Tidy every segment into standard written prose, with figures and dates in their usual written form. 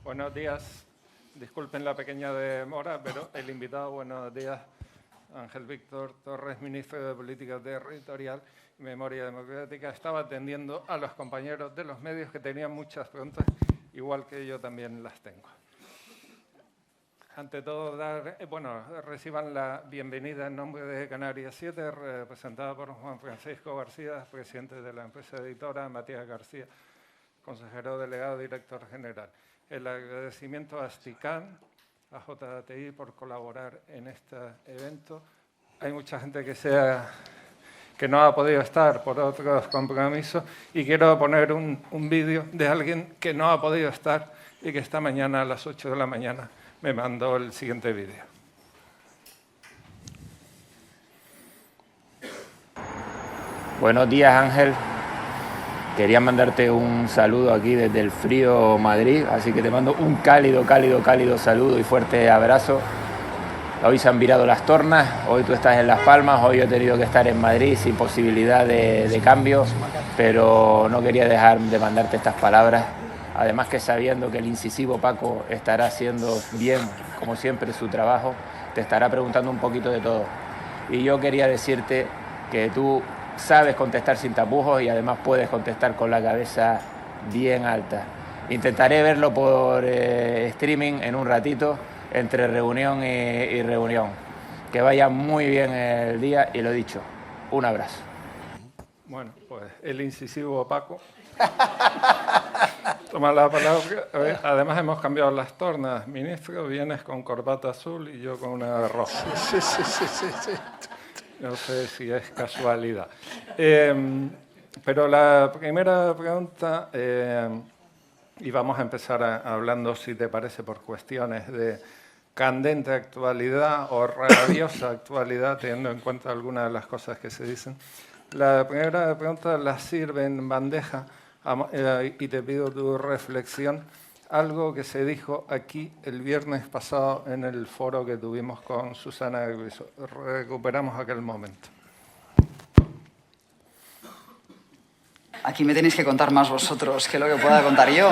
Buenos días. Disculpen la pequeña demora, pero el invitado, buenos días, Ángel Víctor Torres, ministro de Política Territorial y Memoria Democrática, estaba atendiendo a los compañeros de los medios que tenían muchas preguntas, igual que yo también las tengo. Ante todo, reciban la bienvenida en nombre de Canarias 7, representada por Juan Francisco García, presidente de la empresa editora, Matías García, consejero delegado, director general. El agradecimiento a Asticam, a JTI por colaborar en este evento. Hay mucha gente que no ha podido estar por otros compromisos y quiero poner un vídeo de alguien que no ha podido estar y que esta mañana a las 8 de la mañana me mandó el siguiente vídeo. Buenos días, Ángel. Quería mandarte un saludo aquí desde el frío Madrid, así que te mando un cálido saludo y fuerte abrazo. Hoy se han virado las tornas, hoy tú estás en Las Palmas, hoy yo he tenido que estar en Madrid sin posibilidad de cambio, pero no quería dejar de mandarte estas palabras. Además que sabiendo que el incisivo Paco estará haciendo bien, como siempre, su trabajo, te estará preguntando un poquito de todo. Y yo quería decirte que tú sabes contestar sin tapujos y además puedes contestar con la cabeza bien alta. Intentaré verlo por streaming en un ratito, entre reunión y reunión. Que vaya muy bien el día y lo dicho, un abrazo. Bueno, pues el incisivo Paco toma la palabra. Además hemos cambiado las tornas. Ministro, vienes con corbata azul y yo con una roja. Sí. No sé si es casualidad. Pero la primera pregunta, y vamos a empezar hablando, si te parece, por cuestiones de candente actualidad o rabiosa actualidad, teniendo en cuenta algunas de las cosas que se dicen. La primera pregunta la sirve en bandeja y te pido tu reflexión. Algo que se dijo aquí el viernes pasado en el foro que tuvimos con Susana Griso. Recuperamos aquel momento. Aquí me tenéis que contar más vosotros que lo que pueda contar yo.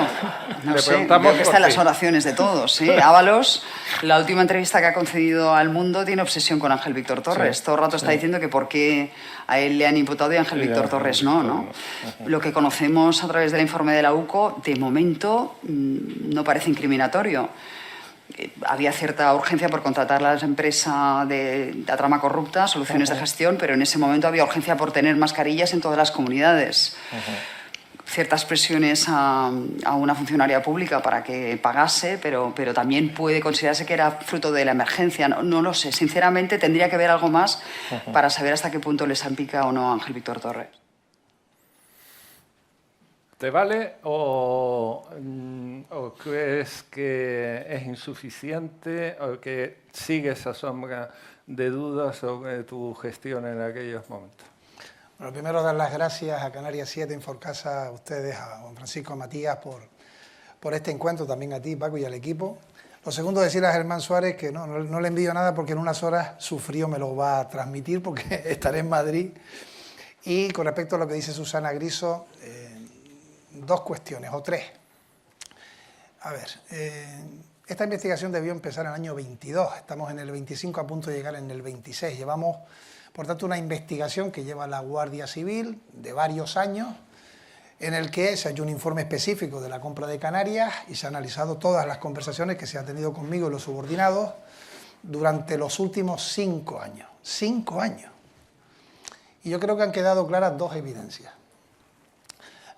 No sé, veo que está en las oraciones de todos. ¿Sí? Ábalos, la última entrevista que ha concedido al Mundo, tiene obsesión con Ángel Víctor Torres. Sí. Todo el rato está diciendo que por qué a él le han imputado y a Ángel Víctor Torres no. Lo que conocemos a través del informe de la UCO, de momento, no parece incriminatorio. Había cierta urgencia por contratar a la empresa de la trama corrupta, Soluciones de Gestión, pero en ese momento había urgencia por tener mascarillas en todas las comunidades. Ciertas presiones a una funcionaria pública para que pagase, pero también puede considerarse que era fruto de la emergencia. No lo sé. Sinceramente, tendría que ver algo más para saber hasta qué punto le salpica o no a Ángel Víctor Torres. ¿Te vale o crees que es insuficiente o que sigue esa sombra de dudas sobre tu gestión en aquellos momentos? Bueno, primero dar las gracias a Canarias 7, Inforcasa, a ustedes, a Juan Francisco, a Matías, por este encuentro, también a ti, Paco, y al equipo. Lo segundo, decirle a Germán Suárez que no le envío nada porque en unas horas su frío me lo va a transmitir porque estaré en Madrid. Y con respecto a lo que dice Susana Griso, dos cuestiones, o tres. A ver, esta investigación debió empezar en el año 22, estamos en el 25 a punto de llegar en el 26. Llevamos, por tanto, una investigación que lleva la Guardia Civil de varios años, en el que se ha hecho un informe específico de la compra de Canarias y se han analizado todas las conversaciones que se han tenido conmigo y los subordinados durante los últimos 5 años. 5 años. Y yo creo que han quedado claras dos evidencias.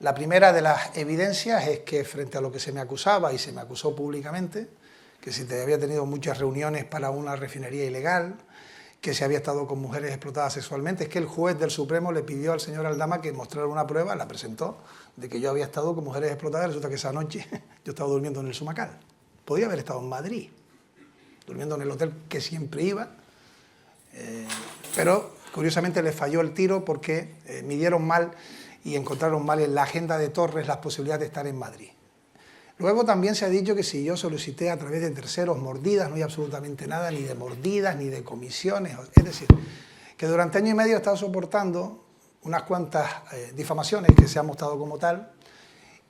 La primera de las evidencias es que frente a lo que se me acusaba, y se me acusó públicamente, que si había tenido muchas reuniones para una refinería ilegal, que se había estado con mujeres explotadas sexualmente, es que el juez del Supremo le pidió al señor Aldama que mostrara una prueba, la presentó, de que yo había estado con mujeres explotadas. Resulta que esa noche yo estaba durmiendo en el Sumacal. Podía haber estado en Madrid, durmiendo en el hotel que siempre iba, pero curiosamente le falló el tiro porque midieron mal y encontraron mal en la agenda de Torres las posibilidades de estar en Madrid. Luego también se ha dicho que si yo solicité a través de terceros mordidas, no hay absolutamente nada, ni de mordidas, ni de comisiones. Es decir, que durante año y medio he estado soportando unas cuantas difamaciones que se han mostrado como tal,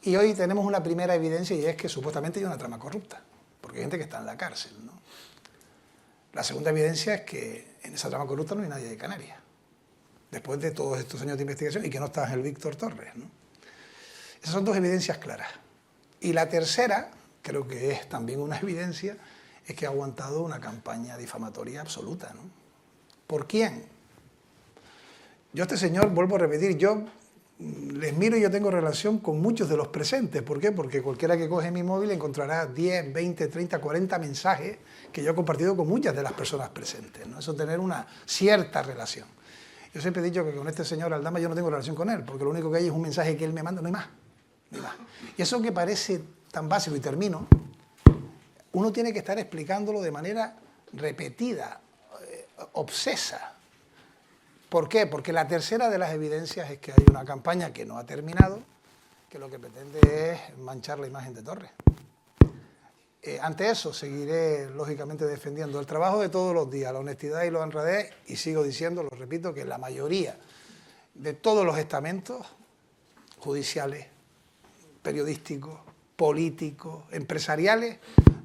Y hoy tenemos una primera evidencia y es que supuestamente hay una trama corrupta, porque hay gente que está en la cárcel, ¿no? La segunda evidencia es que en esa trama corrupta no hay nadie de Canarias, después de todos estos años de investigación, y que no está el Víctor Torres, ¿no? Esas son dos evidencias claras. Y la tercera, creo que es también una evidencia, es que ha aguantado una campaña difamatoria absoluta, ¿no? ¿Por quién? Yo a este señor, vuelvo a repetir, yo les miro y yo tengo relación con muchos de los presentes. ¿Por qué? Porque cualquiera que coge mi móvil encontrará 10, 20, 30, 40 mensajes que yo he compartido con muchas de las personas presentes, ¿no? Eso tener una cierta relación. Yo siempre he dicho que con este señor Aldama yo no tengo relación con él, porque lo único que hay es un mensaje que él me manda, no hay más. No hay más. Y eso que parece tan básico, y termino, uno tiene que estar explicándolo de manera repetida, obsesa. ¿Por qué? Porque la tercera de las evidencias es que hay una campaña que no ha terminado, que lo que pretende es manchar la imagen de Torres. Ante eso seguiré, lógicamente, defendiendo el trabajo de todos los días, la honestidad y la honradez, y sigo diciendo, lo repito, que la mayoría de todos los estamentos judiciales, periodísticos, políticos, empresariales,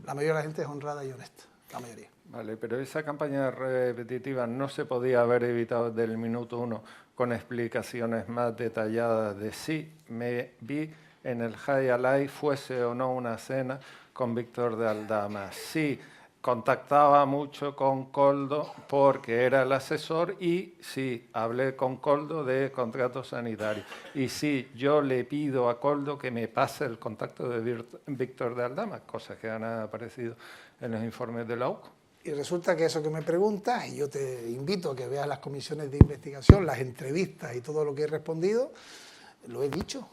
la mayoría de la gente es honrada y honesta, la mayoría. Vale, pero esa campaña repetitiva no se podía haber evitado desde el minuto 1 con explicaciones más detalladas de si me vi en el High Alive, fuese o no una cena con Víctor de Aldama. Sí, contactaba mucho con Koldo porque era el asesor y sí, hablé con Koldo de contratos sanitarios. Y sí, yo le pido a Koldo que me pase el contacto de Víctor de Aldama, cosas que han aparecido en los informes de la UCO. Y resulta que eso que me preguntas, y yo te invito a que veas las comisiones de investigación, las entrevistas y todo lo que he respondido, lo he dicho.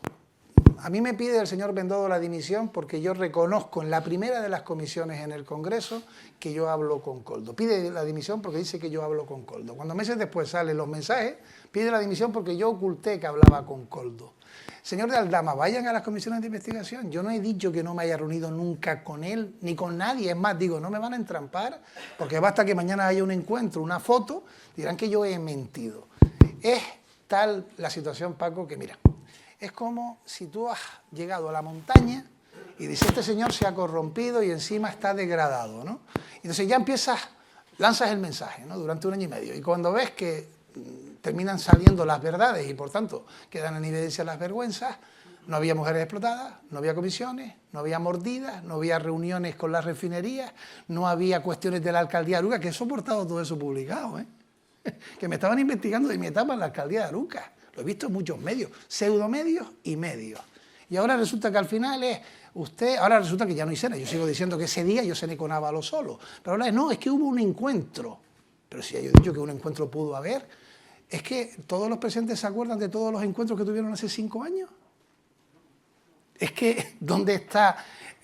A mí me pide el señor Bendodo la dimisión porque yo reconozco en la primera de las comisiones en el Congreso que yo hablo con Koldo. Pide la dimisión porque dice que yo hablo con Koldo. Cuando meses después salen los mensajes, pide la dimisión porque yo oculté que hablaba con Koldo. Señor de Aldama, vayan a las comisiones de investigación. Yo no he dicho que no me haya reunido nunca con él, ni con nadie. Es más, digo, no me van a entrampar, porque basta que mañana haya un encuentro, una foto, dirán que yo he mentido. Es tal la situación, Paco, que mira, es como si tú has llegado a la montaña y dices, este señor se ha corrompido y encima está degradado, ¿no? Entonces ya lanzas el mensaje, ¿no? Durante 1 año y medio. Y cuando ves que terminan saliendo las verdades y por tanto quedan en evidencia las vergüenzas, no había mujeres explotadas, no había comisiones, no había mordidas, no había reuniones con las refinerías, no había cuestiones de la alcaldía de Aruca, que he soportado todo eso publicado, que me estaban investigando de mi etapa en la alcaldía de Aruca. Lo he visto en muchos medios, pseudomedios y medios. Y ahora resulta que al final ahora resulta que ya no hay cena. Yo sigo diciendo que ese día yo cené con Ábalos solo. Pero ahora no, es que hubo un encuentro. Pero si ya yo he dicho que un encuentro pudo haber, es que todos los presentes se acuerdan de todos los encuentros que tuvieron hace 5 años. Es que, ¿dónde está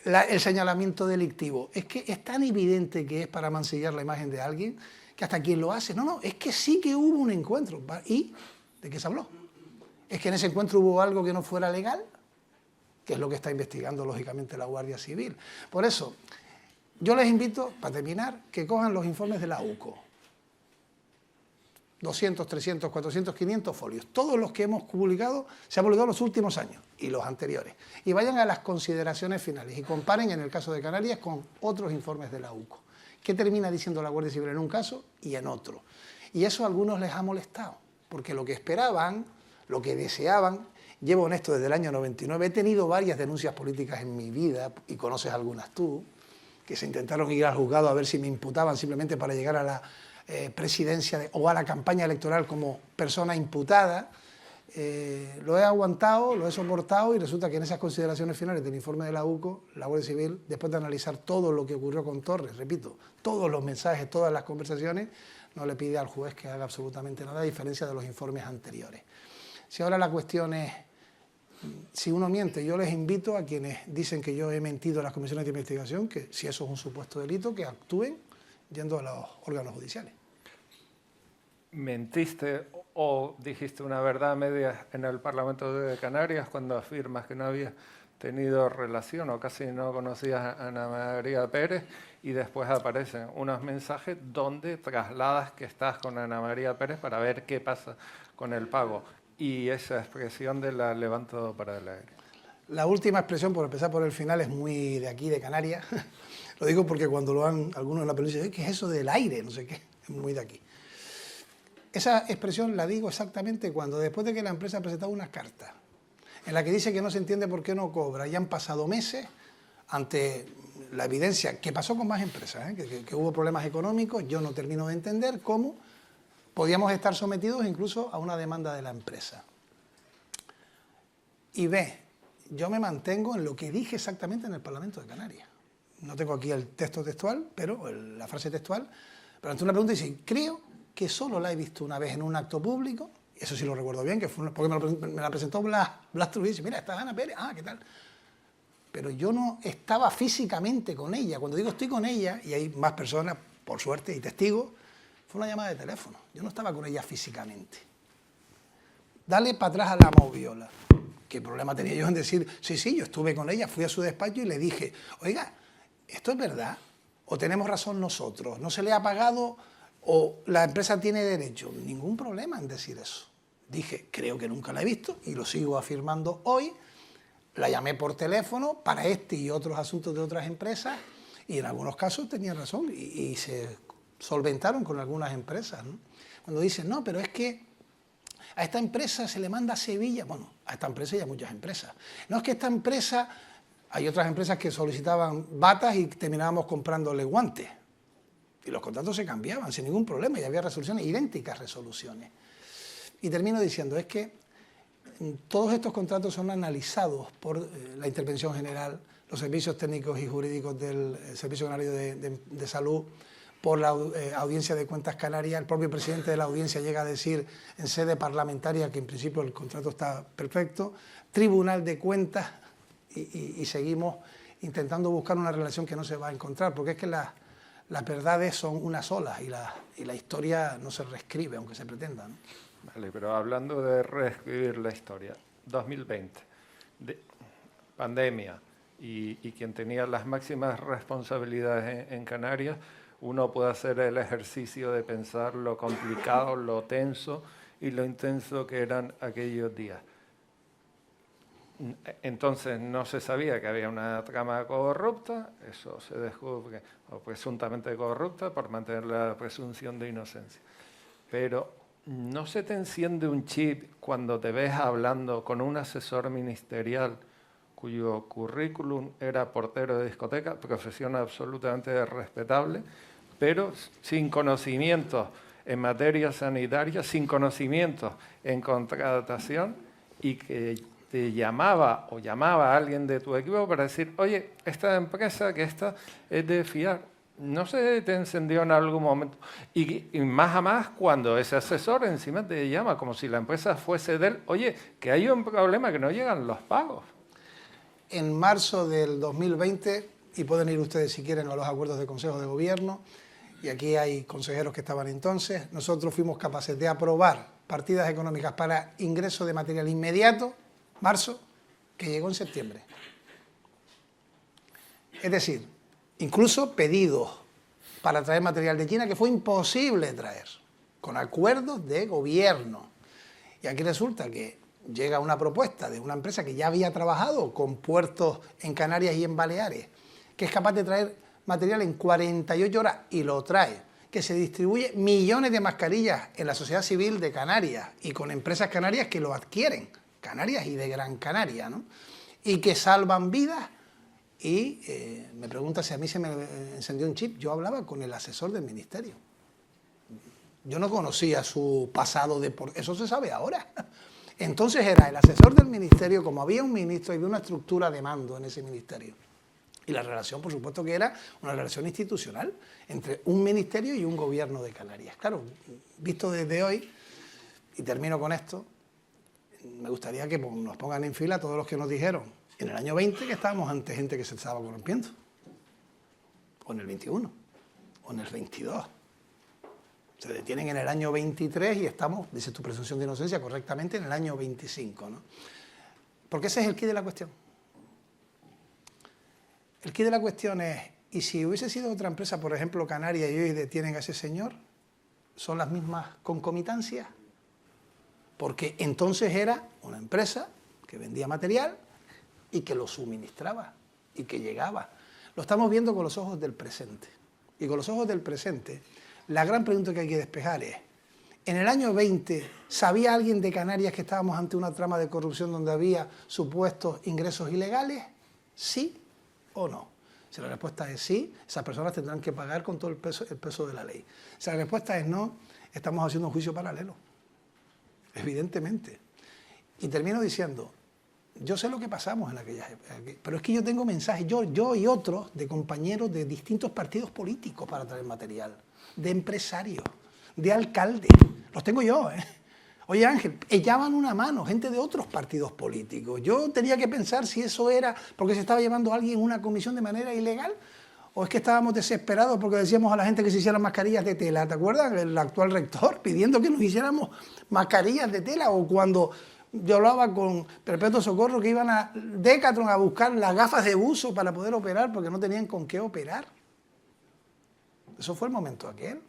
el señalamiento delictivo? Es que es tan evidente que es para mancillar la imagen de alguien que hasta quien lo hace. No, es que sí que hubo un encuentro. ¿Y de qué se habló? ¿Es que en ese encuentro hubo algo que no fuera legal? Que es lo que está investigando, lógicamente, la Guardia Civil. Por eso, yo les invito, para terminar, que cojan los informes de la UCO. 200, 300, 400, 500 folios. Todos los que hemos publicado se han publicado en los últimos años y los anteriores. Y vayan a las consideraciones finales y comparen, en el caso de Canarias, con otros informes de la UCO. ¿Qué termina diciendo la Guardia Civil en un caso y en otro? Y eso a algunos les ha molestado, porque lo que esperaban, lo que deseaban, llevo en esto desde el año 99, he tenido varias denuncias políticas en mi vida, y conoces algunas tú, que se intentaron ir al juzgado a ver si me imputaban simplemente para llegar a la presidencia o a la campaña electoral como persona imputada. Lo he aguantado, lo he soportado y resulta que en esas consideraciones finales del informe de la UCO, la Guardia Civil, después de analizar todo lo que ocurrió con Torres, repito, todos los mensajes, todas las conversaciones, no le pide al juez que haga absolutamente nada, a diferencia de los informes anteriores. Si ahora la cuestión es, si uno miente, yo les invito a quienes dicen que yo he mentido en las comisiones de investigación, que si eso es un supuesto delito, que actúen yendo a los órganos judiciales. ¿Mentiste o dijiste una verdad a medias en el Parlamento de Canarias cuando afirmas que no habías tenido relación o casi no conocías a Ana María Pérez y después aparecen unos mensajes donde trasladas que estás con Ana María Pérez para ver qué pasa con el pago? Y esa expresión de la levanto para el aire. La última expresión, por empezar por el final, es muy de aquí, de Canarias. Lo digo porque cuando lo han algunos en la península dicen, ¿qué es eso del aire? No sé qué, es muy de aquí. Esa expresión la digo exactamente cuando, después de que la empresa ha presentado una carta en la que dice que no se entiende por qué no cobra, y han pasado meses ante la evidencia, que pasó con más empresas, que hubo problemas económicos, yo no termino de entender cómo podíamos estar sometidos incluso a una demanda de la empresa. Y B, yo me mantengo en lo que dije exactamente en el Parlamento de Canarias. No tengo aquí el texto textual, pero la frase textual, pero ante una pregunta dice, creo que solo la he visto una vez en un acto público, y eso sí lo recuerdo bien, que fue porque me la presentó Blas Trujillo, y dice, mira, está Ana Pérez, ¿qué tal? Pero yo no estaba físicamente con ella. Cuando digo estoy con ella, y hay más personas, por suerte, y testigos, fue una llamada de teléfono. Yo no estaba con ella físicamente. Dale para atrás a la moviola. ¿Qué problema tenía yo en decir, sí, yo estuve con ella, fui a su despacho y le dije, oiga, ¿esto es verdad? ¿O tenemos razón nosotros? ¿No se le ha pagado o la empresa tiene derecho? Ningún problema en decir eso. Dije, creo que nunca la he visto y lo sigo afirmando hoy. La llamé por teléfono para este y otros asuntos de otras empresas y en algunos casos tenía razón y se solventaron con algunas empresas, ¿no? Cuando dicen, no, pero es que a esta empresa se le manda a Sevilla, bueno, a esta empresa y a muchas empresas. No es que esta empresa, hay otras empresas que solicitaban batas y terminábamos comprándole guantes. Y los contratos se cambiaban sin ningún problema y había resoluciones, idénticas resoluciones. Y termino diciendo, es que todos estos contratos son analizados por la Intervención General, los servicios técnicos y jurídicos del Servicio Canario de Salud, por la Audiencia de Cuentas Canarias. El propio presidente de la audiencia llega a decir en sede parlamentaria que en principio el contrato está perfecto, Tribunal de Cuentas, y seguimos intentando buscar una relación que no se va a encontrar, porque es que las verdades son una sola y la historia no se reescribe, aunque se pretenda, ¿no? Vale, pero hablando de reescribir la historia, 2020, pandemia, y quien tenía las máximas responsabilidades en Canarias, uno puede hacer el ejercicio de pensar lo complicado, lo tenso y lo intenso que eran aquellos días. Entonces no se sabía que había una trama corrupta, eso se descubre, o presuntamente corrupta, por mantener la presunción de inocencia. Pero ¿no se te enciende un chip cuando te ves hablando con un asesor ministerial cuyo currículum era portero de discoteca, profesión absolutamente respetable, pero sin conocimientos en materia sanitaria, sin conocimientos en contratación, y que te llamaba o llamaba a alguien de tu equipo para decir, oye, esta empresa que esta es de fiar? ¿No se te encendió en algún momento? Y más a más cuando ese asesor encima te llama como si la empresa fuese de él, oye, que hay un problema, que no llegan los pagos. En marzo del 2020, y pueden ir ustedes si quieren a los acuerdos de Consejo de Gobierno, y aquí hay consejeros que estaban entonces, nosotros fuimos capaces de aprobar partidas económicas para ingreso de material inmediato, marzo, que llegó en septiembre. Es decir, incluso pedidos para traer material de China que fue imposible traer, con acuerdos de gobierno. Y aquí resulta que llega una propuesta de una empresa que ya había trabajado con puertos en Canarias y en Baleares, que es capaz de traer material en 48 horas y lo trae, que se distribuye millones de mascarillas en la sociedad civil de Canarias y con empresas canarias que lo adquieren, Canarias y de Gran Canaria, ¿no? Y que salvan vidas. Y me pregunta si a mí se me encendió un chip. Yo hablaba con el asesor del ministerio. Yo no conocía su pasado eso se sabe ahora. Entonces era el asesor del ministerio, como había un ministro y había una estructura de mando en ese ministerio. Y la relación, por supuesto, que era una relación institucional entre un ministerio y un gobierno de Canarias. Claro, visto desde hoy, y termino con esto, me gustaría que nos pongan en fila todos los que nos dijeron en el año 20 que estábamos ante gente que se estaba corrompiendo, o en el 21, o en el 22. Se detienen en el año 23 y estamos, dice tu presunción de inocencia, correctamente en el año 25, ¿no? Porque ese es el quid de la cuestión. El quid de la cuestión es, ¿y si hubiese sido otra empresa, por ejemplo Canarias, y hoy detienen a ese señor? ¿Son las mismas concomitancias? Porque entonces era una empresa que vendía material y que lo suministraba y que llegaba. Lo estamos viendo con los ojos del presente. Y con los ojos del presente, la gran pregunta que hay que despejar es, ¿en el año 20 sabía alguien de Canarias que estábamos ante una trama de corrupción donde había supuestos ingresos ilegales? ¿Sí o no? Si la respuesta es sí, esas personas tendrán que pagar con todo el peso de la ley. Si la respuesta es no, estamos haciendo un juicio paralelo, evidentemente. Y termino diciendo, yo sé lo que pasamos en aquellas épocas, pero es que yo tengo mensajes, yo y otros, de compañeros de distintos partidos políticos para traer material, de empresarios, de alcaldes, los tengo yo, ¿eh? Oye Ángel, echaban una mano gente de otros partidos políticos. Yo tenía que pensar si eso era porque se estaba llevando a alguien una comisión de manera ilegal o es que estábamos desesperados porque decíamos a la gente que se hicieran mascarillas de tela. ¿Te acuerdas? El actual rector pidiendo que nos hiciéramos mascarillas de tela, o cuando yo hablaba con Perpetuo Socorro que iban a Decathlon a buscar las gafas de buzo para poder operar porque no tenían con qué operar. Eso fue el momento aquel.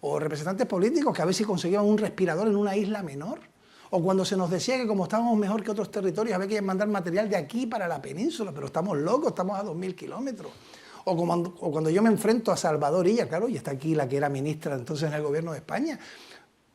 O representantes políticos que a ver si conseguían un respirador en una isla menor. O cuando se nos decía que como estábamos mejor que otros territorios había que mandar material de aquí para la península, pero estamos locos, estamos a 2000 kilómetros. O cuando yo me enfrento a Salvador Illa, claro, y está aquí la que era ministra entonces en el gobierno de España,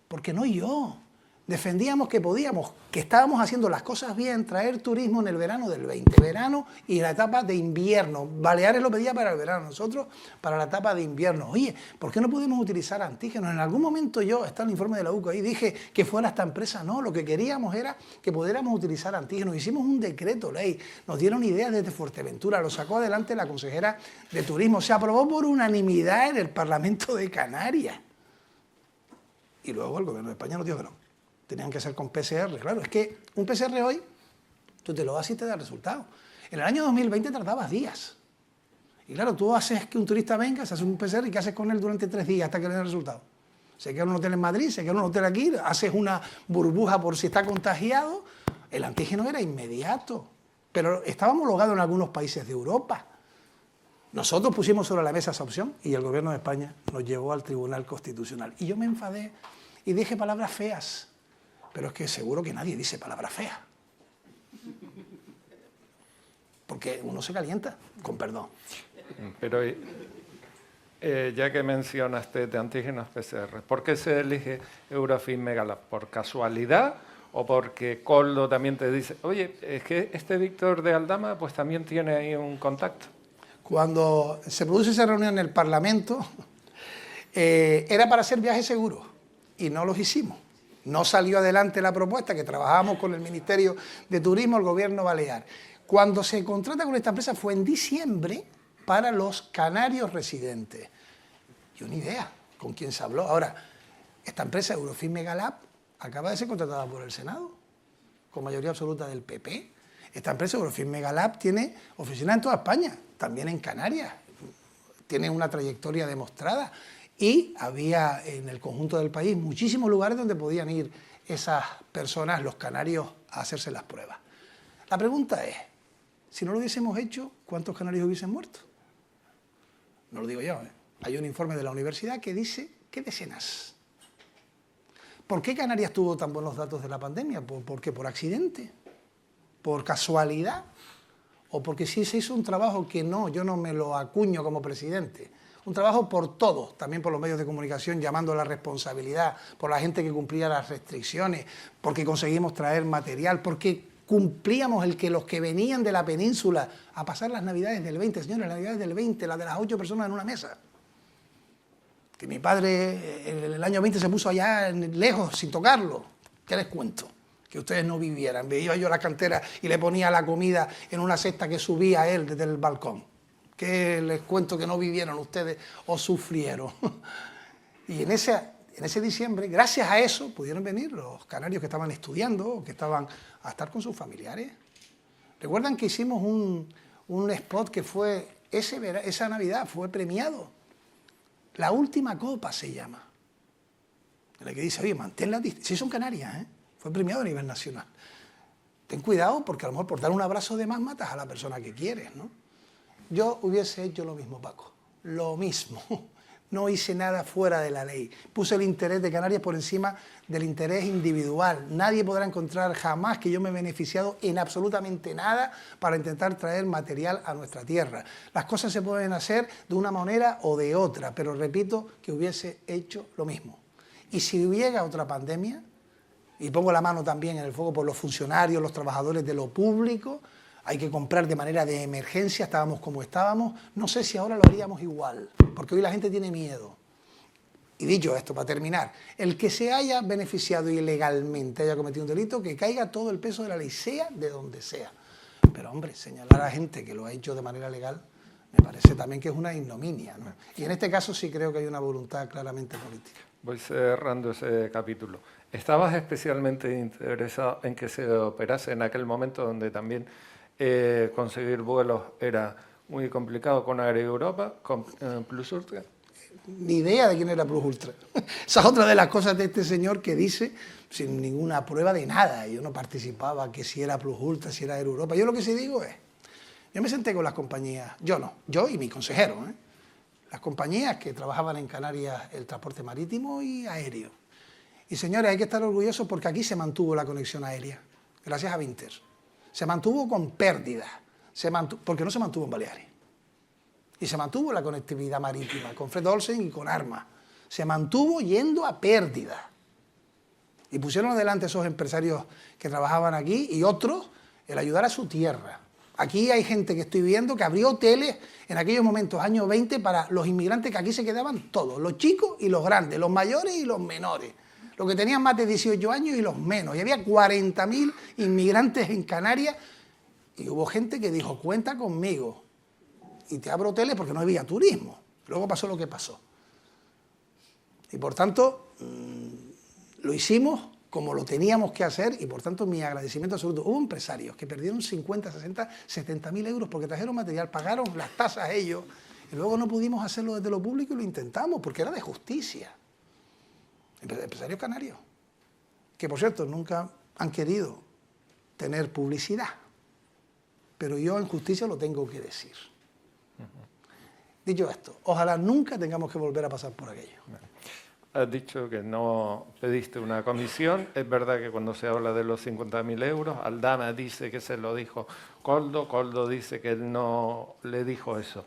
porque no yo. Defendíamos que podíamos, que estábamos haciendo las cosas bien, traer turismo en el verano del 20, verano y la etapa de invierno. Baleares lo pedía para el verano, nosotros para la etapa de invierno. Oye, ¿por qué no podemos utilizar antígenos? En algún momento yo, está el informe de la UCO ahí, dije que fuera esta empresa, no, lo que queríamos era que pudiéramos utilizar antígenos. Hicimos un decreto ley, nos dieron ideas desde Fuerteventura, lo sacó adelante la consejera de Turismo, se aprobó por unanimidad en el Parlamento de Canarias. Y luego el gobierno de España nos dijo que no. Tenían que hacer con PCR, claro, es que un PCR hoy, tú te lo das y te da resultado. En el año 2020 tardabas días. Y claro, tú haces que un turista venga, se hace un PCR y ¿qué haces con él durante 3 días hasta que le den el resultado? Se queda en un hotel en Madrid, se queda en un hotel aquí, haces una burbuja por si está contagiado. El antígeno era inmediato, pero estaba homologado en algunos países de Europa. Nosotros pusimos sobre la mesa esa opción y el gobierno de España nos llevó al Tribunal Constitucional. Y yo me enfadé y dije palabras feas. Pero es que seguro que nadie dice palabras feas. Porque uno se calienta, con perdón. Pero ya que mencionaste de antígenos PCR, ¿por qué se elige Eurofins Megalab? ¿Por casualidad o porque Koldo también te dice, oye, es que este Víctor de Aldama pues también tiene ahí un contacto? Cuando se produce esa reunión en el Parlamento, era para hacer viajes seguros y no los hicimos. No salió adelante la propuesta, que trabajábamos con el Ministerio de Turismo, el Gobierno Balear. Cuando se contrata con esta empresa fue en diciembre para los canarios residentes. Y una idea, ¿con quién se habló? Ahora, esta empresa, Eurofins Megalab, acaba de ser contratada por el Senado, con mayoría absoluta del PP. Esta empresa, Eurofins Megalab, tiene oficinas en toda España, también en Canarias. Tiene una trayectoria demostrada. Y había en el conjunto del país muchísimos lugares donde podían ir esas personas, los canarios, a hacerse las pruebas. La pregunta es, si no lo hubiésemos hecho, ¿cuántos canarios hubiesen muerto? No lo digo yo, ¿eh? Hay un informe de la universidad que dice que decenas. ¿Por qué Canarias tuvo tan buenos datos de la pandemia? ¿Por qué? ¿Por accidente? ¿Por casualidad? ¿O porque sí se hizo un trabajo que yo no me lo acuño como presidente? Un trabajo por todos, también por los medios de comunicación, llamando a la responsabilidad, por la gente que cumplía las restricciones, porque conseguimos traer material, porque cumplíamos el que los que venían de la península a pasar las Navidades del 20, señores, las Navidades del 20, las de las 8 personas en una mesa. Que mi padre en el año 20 se puso allá lejos, sin tocarlo. ¿Qué les cuento? Que ustedes no vivieran. Veía yo la cantera y le ponía la comida en una cesta que subía él desde el balcón. Que les cuento que no vivieron ustedes o sufrieron. Y en ese diciembre, gracias a eso, pudieron venir los canarios que estaban estudiando o que estaban a estar con sus familiares. ¿Recuerdan que hicimos un spot que fue, esa Navidad fue premiado? La última copa se llama. En la que dice, oye, mantén la distancia. Sí, son Canarias, ¿eh? Fue premiado a nivel nacional. Ten cuidado porque a lo mejor por dar un abrazo de más matas a la persona que quieres, ¿no? Yo hubiese hecho lo mismo, Paco, lo mismo. no hice nada fuera de la ley. Puse el interés de Canarias por encima del interés individual. Nadie podrá encontrar jamás que yo me he beneficiado en absolutamente nada para intentar traer material a nuestra tierra. Las cosas se pueden hacer de una manera o de otra, pero repito que hubiese hecho lo mismo. Y si llega otra pandemia, y pongo la mano también en el fuego por los funcionarios, los trabajadores de lo público, hay que comprar de manera de emergencia, estábamos como estábamos, no sé si ahora lo haríamos igual, porque hoy la gente tiene miedo. Y dicho esto, para terminar, el que se haya beneficiado ilegalmente, haya cometido un delito, que caiga todo el peso de la ley, sea de donde sea. Pero hombre, señalar a gente que lo ha hecho de manera legal, me parece también que es una ignominia, ¿no? Y en este caso sí creo que hay una voluntad claramente política. Voy cerrando ese capítulo. ¿Estabas especialmente interesado en que se operase en aquel momento donde también conseguir vuelos era muy complicado con Air Europa, con Plus Ultra? Ni idea de quién era Plus Ultra. Esa es otra de las cosas de este señor que dice sin ninguna prueba de nada. Yo no participaba, que si era Plus Ultra, si era Air Europa. Yo lo que sí digo es, yo me senté con las compañías, yo y mi consejero, las compañías que trabajaban en Canarias el transporte marítimo y aéreo. Y señores, hay que estar orgullosos porque aquí se mantuvo la conexión aérea, gracias a Vinter. Se mantuvo con pérdida, porque no se mantuvo en Baleares. Y se mantuvo la conectividad marítima con Fred Olsen y con Arma. Se mantuvo yendo a pérdida. Y pusieron adelante esos empresarios que trabajaban aquí y otros el ayudar a su tierra. Aquí hay gente que estoy viendo que abrió hoteles en aquellos momentos, años 20, para los inmigrantes que aquí se quedaban todos, los chicos y los grandes, los mayores y los menores, los que tenían más de 18 años y los menos. Y había 40.000 inmigrantes en Canarias y hubo gente que dijo, cuenta conmigo y te abro hoteles porque no había turismo. Luego pasó lo que pasó. Y por tanto, lo hicimos como lo teníamos que hacer y por tanto mi agradecimiento absoluto. Hubo empresarios que perdieron 50, 60, 70.000 euros porque trajeron material, pagaron las tasas ellos y luego no pudimos hacerlo desde lo público y lo intentamos porque era de justicia. Empresarios canarios, que por cierto nunca han querido tener publicidad, pero yo en justicia lo tengo que decir. Dicho esto, ojalá nunca tengamos que volver a pasar por aquello. Has dicho que no pediste una comisión. Es verdad que cuando se habla de los 50.000 euros, Aldana dice que se lo dijo Koldo, Koldo dice que él no le dijo eso.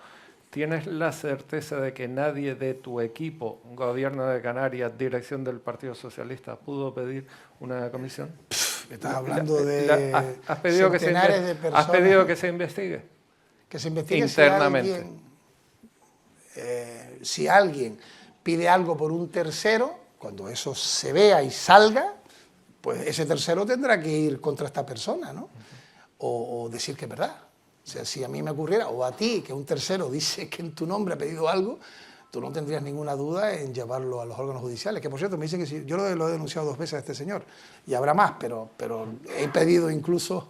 ¿Tienes la certeza de que nadie de tu equipo, Gobierno de Canarias, dirección del Partido Socialista, pudo pedir una comisión? Estás hablando de ¿Has pedido centenares de personas. ¿Has pedido que se investigue? Que se investigue internamente. Si alguien pide algo por un tercero, cuando eso se vea y salga, pues ese tercero tendrá que ir contra esta persona, ¿no? O decir que es verdad. O sea, si a mí me ocurriera, o a ti, que un tercero dice que en tu nombre ha pedido algo, tú no tendrías ninguna duda en llevarlo a los órganos judiciales. Que por cierto, me dicen que sí, yo lo he denunciado 2 veces a este señor, y habrá más, pero he pedido incluso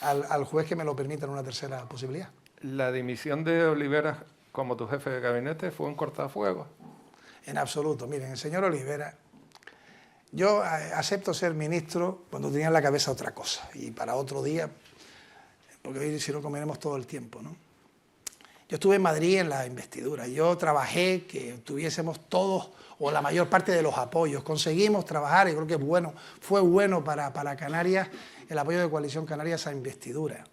al juez que me lo permita en una tercera posibilidad. ¿La dimisión de Oliveras como tu jefe de gabinete fue un cortafuegos? En absoluto. Miren, el señor Oliveras, yo acepto ser ministro cuando tenía en la cabeza otra cosa, y para otro día, porque hoy si no comeremos todo el tiempo, ¿no? Yo estuve en Madrid en la investidura, yo trabajé que tuviésemos todos o la mayor parte de los apoyos, conseguimos trabajar y creo que es bueno, fue bueno para Canarias el apoyo de Coalición Canaria a esa investidura.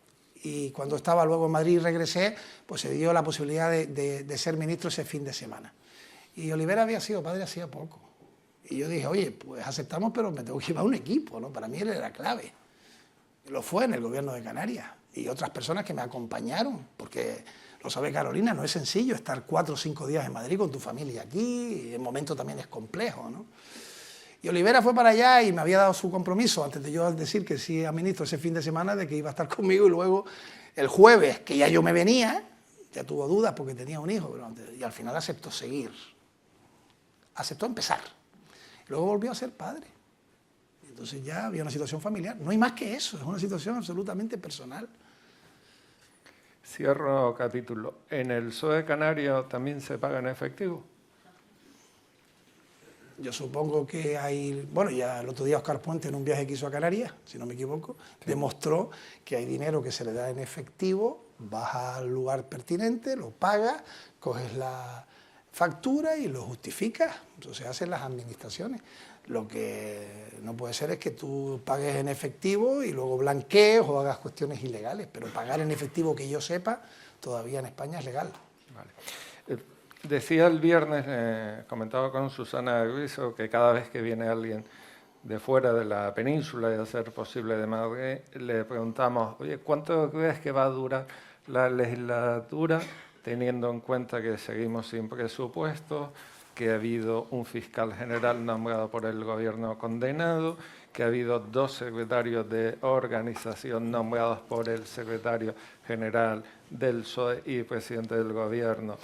Y cuando estaba luego en Madrid y regresé, pues se dio la posibilidad de ser ministro ese fin de semana. Y Oliveras había sido padre hacía poco. Y yo dije, oye, pues aceptamos, pero me tengo que llevar un equipo, ¿no? Para mí él era clave. Lo fue en el Gobierno de Canarias. Y otras personas que me acompañaron, porque lo sabe Carolina, no es sencillo estar 4 o 5 días en Madrid con tu familia aquí, y el momento también es complejo, ¿no? Y Oliveras fue para allá y me había dado su compromiso, antes de yo decir que sí a ministro ese fin de semana, de que iba a estar conmigo, y luego el jueves, que ya yo me venía, ya tuvo dudas porque tenía un hijo, y al final aceptó seguir, aceptó empezar. Y luego volvió a ser padre. Entonces ya había una situación familiar. No hay más que eso, es una situación absolutamente personal. Cierro capítulo. ¿En el PSOE Canario también se paga en efectivo? Yo supongo que hay... Bueno, ya el otro día Óscar Puente, en un viaje que hizo a Canarias, si no me equivoco, sí, demostró que hay dinero que se le da en efectivo, vas al lugar pertinente, lo pagas, coges la factura y lo justificas. Entonces hacen las administraciones. Lo que no puede ser es que tú pagues en efectivo y luego blanquees o hagas cuestiones ilegales, pero pagar en efectivo, que yo sepa, todavía en España es legal. Vale. Decía el viernes, comentaba con Susana Griso, que cada vez que viene alguien de fuera de la península y a ser posible de Madrid, le preguntamos, oye, ¿cuánto crees que va a durar la legislatura, teniendo en cuenta que seguimos sin presupuestos, que ha habido un fiscal general nombrado por el gobierno condenado, que ha habido 2 secretarios de organización nombrados por el secretario general del PSOE y presidente del gobierno?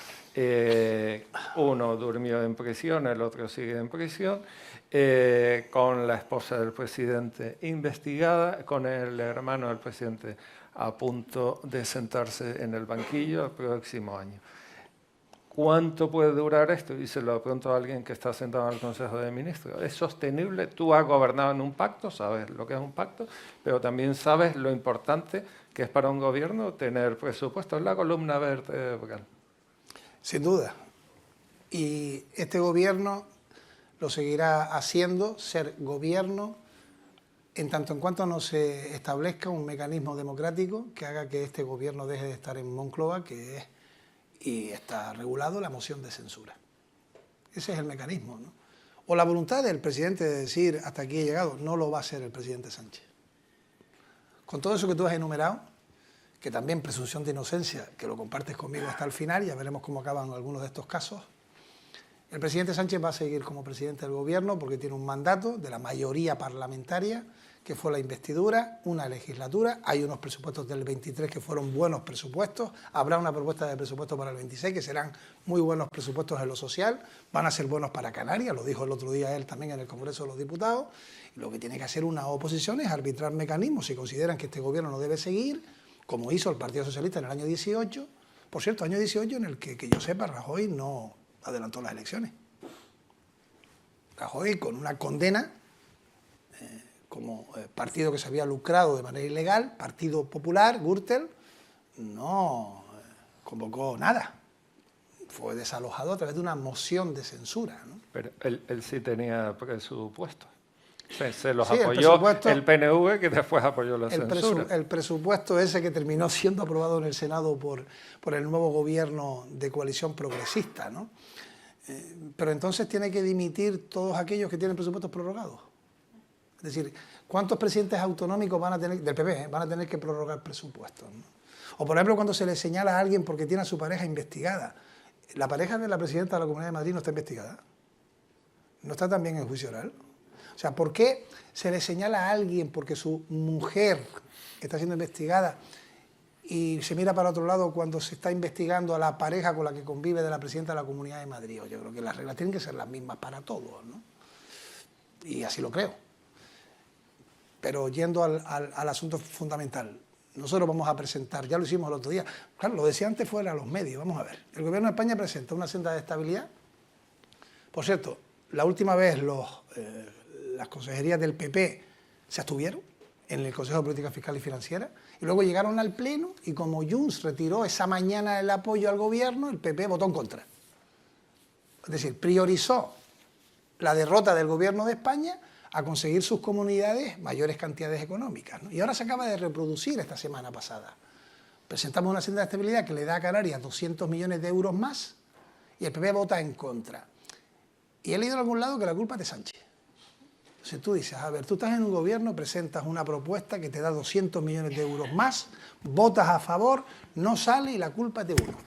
Uno durmió en prisión, el otro sigue en prisión, con la esposa del presidente investigada, con el hermano del presidente a punto de sentarse en el banquillo el próximo año. ¿Cuánto puede durar esto? Y se lo pregunto a alguien que está sentado en el Consejo de Ministros. ¿Es sostenible? Tú has gobernado en un pacto, sabes lo que es un pacto, pero también sabes lo importante que es para un gobierno tener presupuesto. Es la columna vertebral. Sin duda. Y este gobierno lo seguirá haciendo, ser gobierno, en tanto en cuanto no se establezca un mecanismo democrático que haga que este gobierno deje de estar en Moncloa, que es, y está regulado, la moción de censura. Ese es el mecanismo, ¿no? O la voluntad del presidente de decir, hasta aquí he llegado. No lo va a hacer el presidente Sánchez. Con todo eso que tú has enumerado, que también presunción de inocencia, que lo compartes conmigo hasta el final, ya veremos cómo acaban algunos de estos casos, el presidente Sánchez va a seguir como presidente del gobierno porque tiene un mandato de la mayoría parlamentaria, que fue la investidura, una legislatura. Hay unos presupuestos del 23 que fueron buenos presupuestos. Habrá una propuesta de presupuesto para el 26 que serán muy buenos presupuestos en lo social. Van a ser buenos para Canarias, lo dijo el otro día él también en el Congreso de los Diputados. Y lo que tiene que hacer una oposición es arbitrar mecanismos si consideran que este gobierno no debe seguir, como hizo el Partido Socialista en el año 18. Por cierto, año 18 en el que yo sepa, Rajoy no adelantó las elecciones. Rajoy, con una condena como partido que se había lucrado de manera ilegal, Partido Popular, Gürtel, no convocó nada. Fue desalojado a través de una moción de censura, ¿no? Pero él sí tenía presupuesto. Se los apoyó el PNV, que después apoyó la censura. El presupuesto ese que terminó siendo aprobado en el Senado por el nuevo gobierno de coalición progresista, ¿no? Pero entonces tiene que dimitir todos aquellos que tienen presupuestos prorrogados. Es decir, ¿cuántos presidentes autonómicos van a tener, del PP, van a tener que prorrogar presupuestos, ¿no? O por ejemplo, cuando se le señala a alguien porque tiene a su pareja investigada. La pareja de la presidenta de la Comunidad de Madrid no está investigada. ¿No está también en juicio oral? O sea, ¿por qué se le señala a alguien porque su mujer está siendo investigada y se mira para otro lado cuando se está investigando a la pareja con la que convive de la presidenta de la Comunidad de Madrid? Yo creo que las reglas tienen que ser las mismas para todos, ¿no? Y así lo creo. Pero yendo al asunto fundamental, nosotros vamos a presentar, ya lo hicimos el otro día, claro, lo decía antes fuera a los medios, vamos a ver. El Gobierno de España presenta una senda de estabilidad. Por cierto, la última vez las consejerías del PP se abstuvieron en el Consejo de Política Fiscal y Financiera y luego llegaron al Pleno y como Junts retiró esa mañana el apoyo al Gobierno, el PP votó en contra. Es decir, priorizó la derrota del Gobierno de España a conseguir sus comunidades mayores cantidades económicas, ¿no? Y ahora se acaba de reproducir esta semana pasada. Presentamos una senda de estabilidad que le da a Canarias 200 millones de euros más y el PP vota en contra. Y he leído en algún lado que la culpa es de Sánchez. Entonces tú dices, a ver, tú estás en un gobierno, presentas una propuesta que te da 200 millones de euros más, votas a favor, no sale y la culpa es de uno.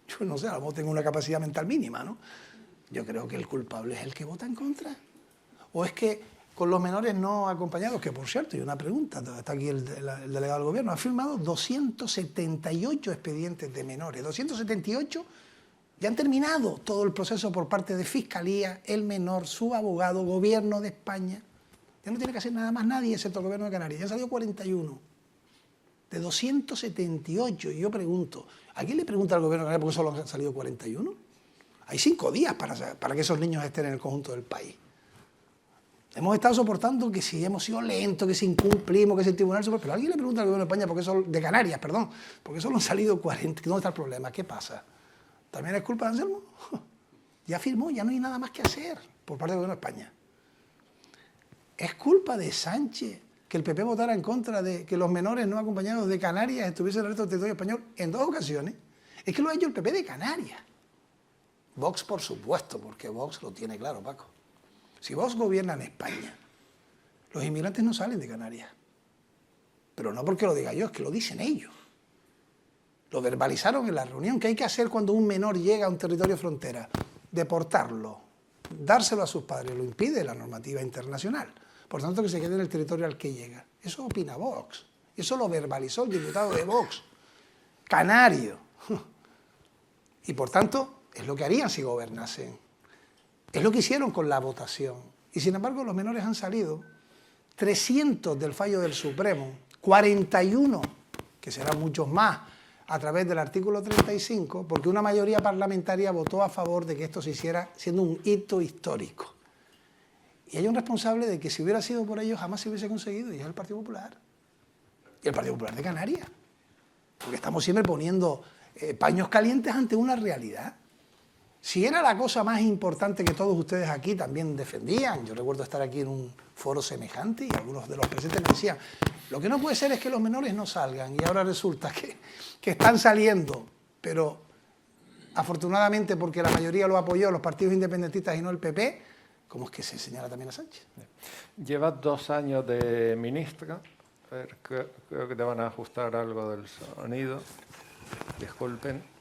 Yo no sé, a lo mejor tengo una capacidad mental mínima, ¿no? Yo creo que el culpable es el que vota en contra. ¿O es que con los menores no acompañados, que por cierto, y una pregunta, está aquí el delegado del gobierno, ha firmado 278 expedientes de menores, 278 ya han terminado todo el proceso por parte de Fiscalía, el menor, su abogado, Gobierno de España. Ya no tiene que hacer nada más nadie excepto el Gobierno de Canarias. Ya han salido 41 de 278. Y yo pregunto, ¿a quién le pregunta al Gobierno de Canarias por qué solo han salido 41? Hay 5 días para que esos niños estén en el conjunto del país. Hemos estado soportando que si hemos sido lentos, que si incumplimos, que si el Tribunal Supremo... Pero alguien le pregunta al Gobierno de España, ¿por qué solo, de Canarias, perdón, porque solo han salido 40? ¿Dónde está el problema? ¿Qué pasa? ¿También es culpa de Anselmo? Ya firmó, ya no hay nada más que hacer por parte del Gobierno de España. ¿Es culpa de Sánchez que el PP votara en contra de que los menores no acompañados de Canarias estuviesen en el resto del territorio español en 2 ocasiones? Es que lo ha hecho el PP de Canarias. Vox, por supuesto, porque Vox lo tiene claro, Paco. Si Vox gobierna en España, los inmigrantes no salen de Canarias. Pero no porque lo diga yo, es que lo dicen ellos. Lo verbalizaron en la reunión. ¿Qué hay que hacer cuando un menor llega a un territorio frontera? Deportarlo, dárselo a sus padres. Lo impide la normativa internacional. Por tanto, que se quede en el territorio al que llega. Eso opina Vox. Eso lo verbalizó el diputado de Vox. Canario. Y por tanto, es lo que harían si gobernasen. Es lo que hicieron con la votación. Y sin embargo, los menores han salido 300 del fallo del Supremo, 41, que serán muchos más, a través del artículo 35, porque una mayoría parlamentaria votó a favor de que esto se hiciera siendo un hito histórico. Y hay un responsable de que si hubiera sido por ellos jamás se hubiese conseguido, y es el Partido Popular. Y el Partido Popular de Canarias. Porque estamos siempre poniendo paños calientes ante una realidad. Si era la cosa más importante que todos ustedes aquí también defendían, yo recuerdo estar aquí en un foro semejante y algunos de los presentes me decían, lo que no puede ser es que los menores no salgan, y ahora resulta que están saliendo, pero afortunadamente porque la mayoría lo apoyó, los partidos independentistas y no el PP, ¿cómo es que se señala también a Sánchez? Llevas 2 años de ministra, a ver, creo que te van a ajustar algo del sonido, disculpen.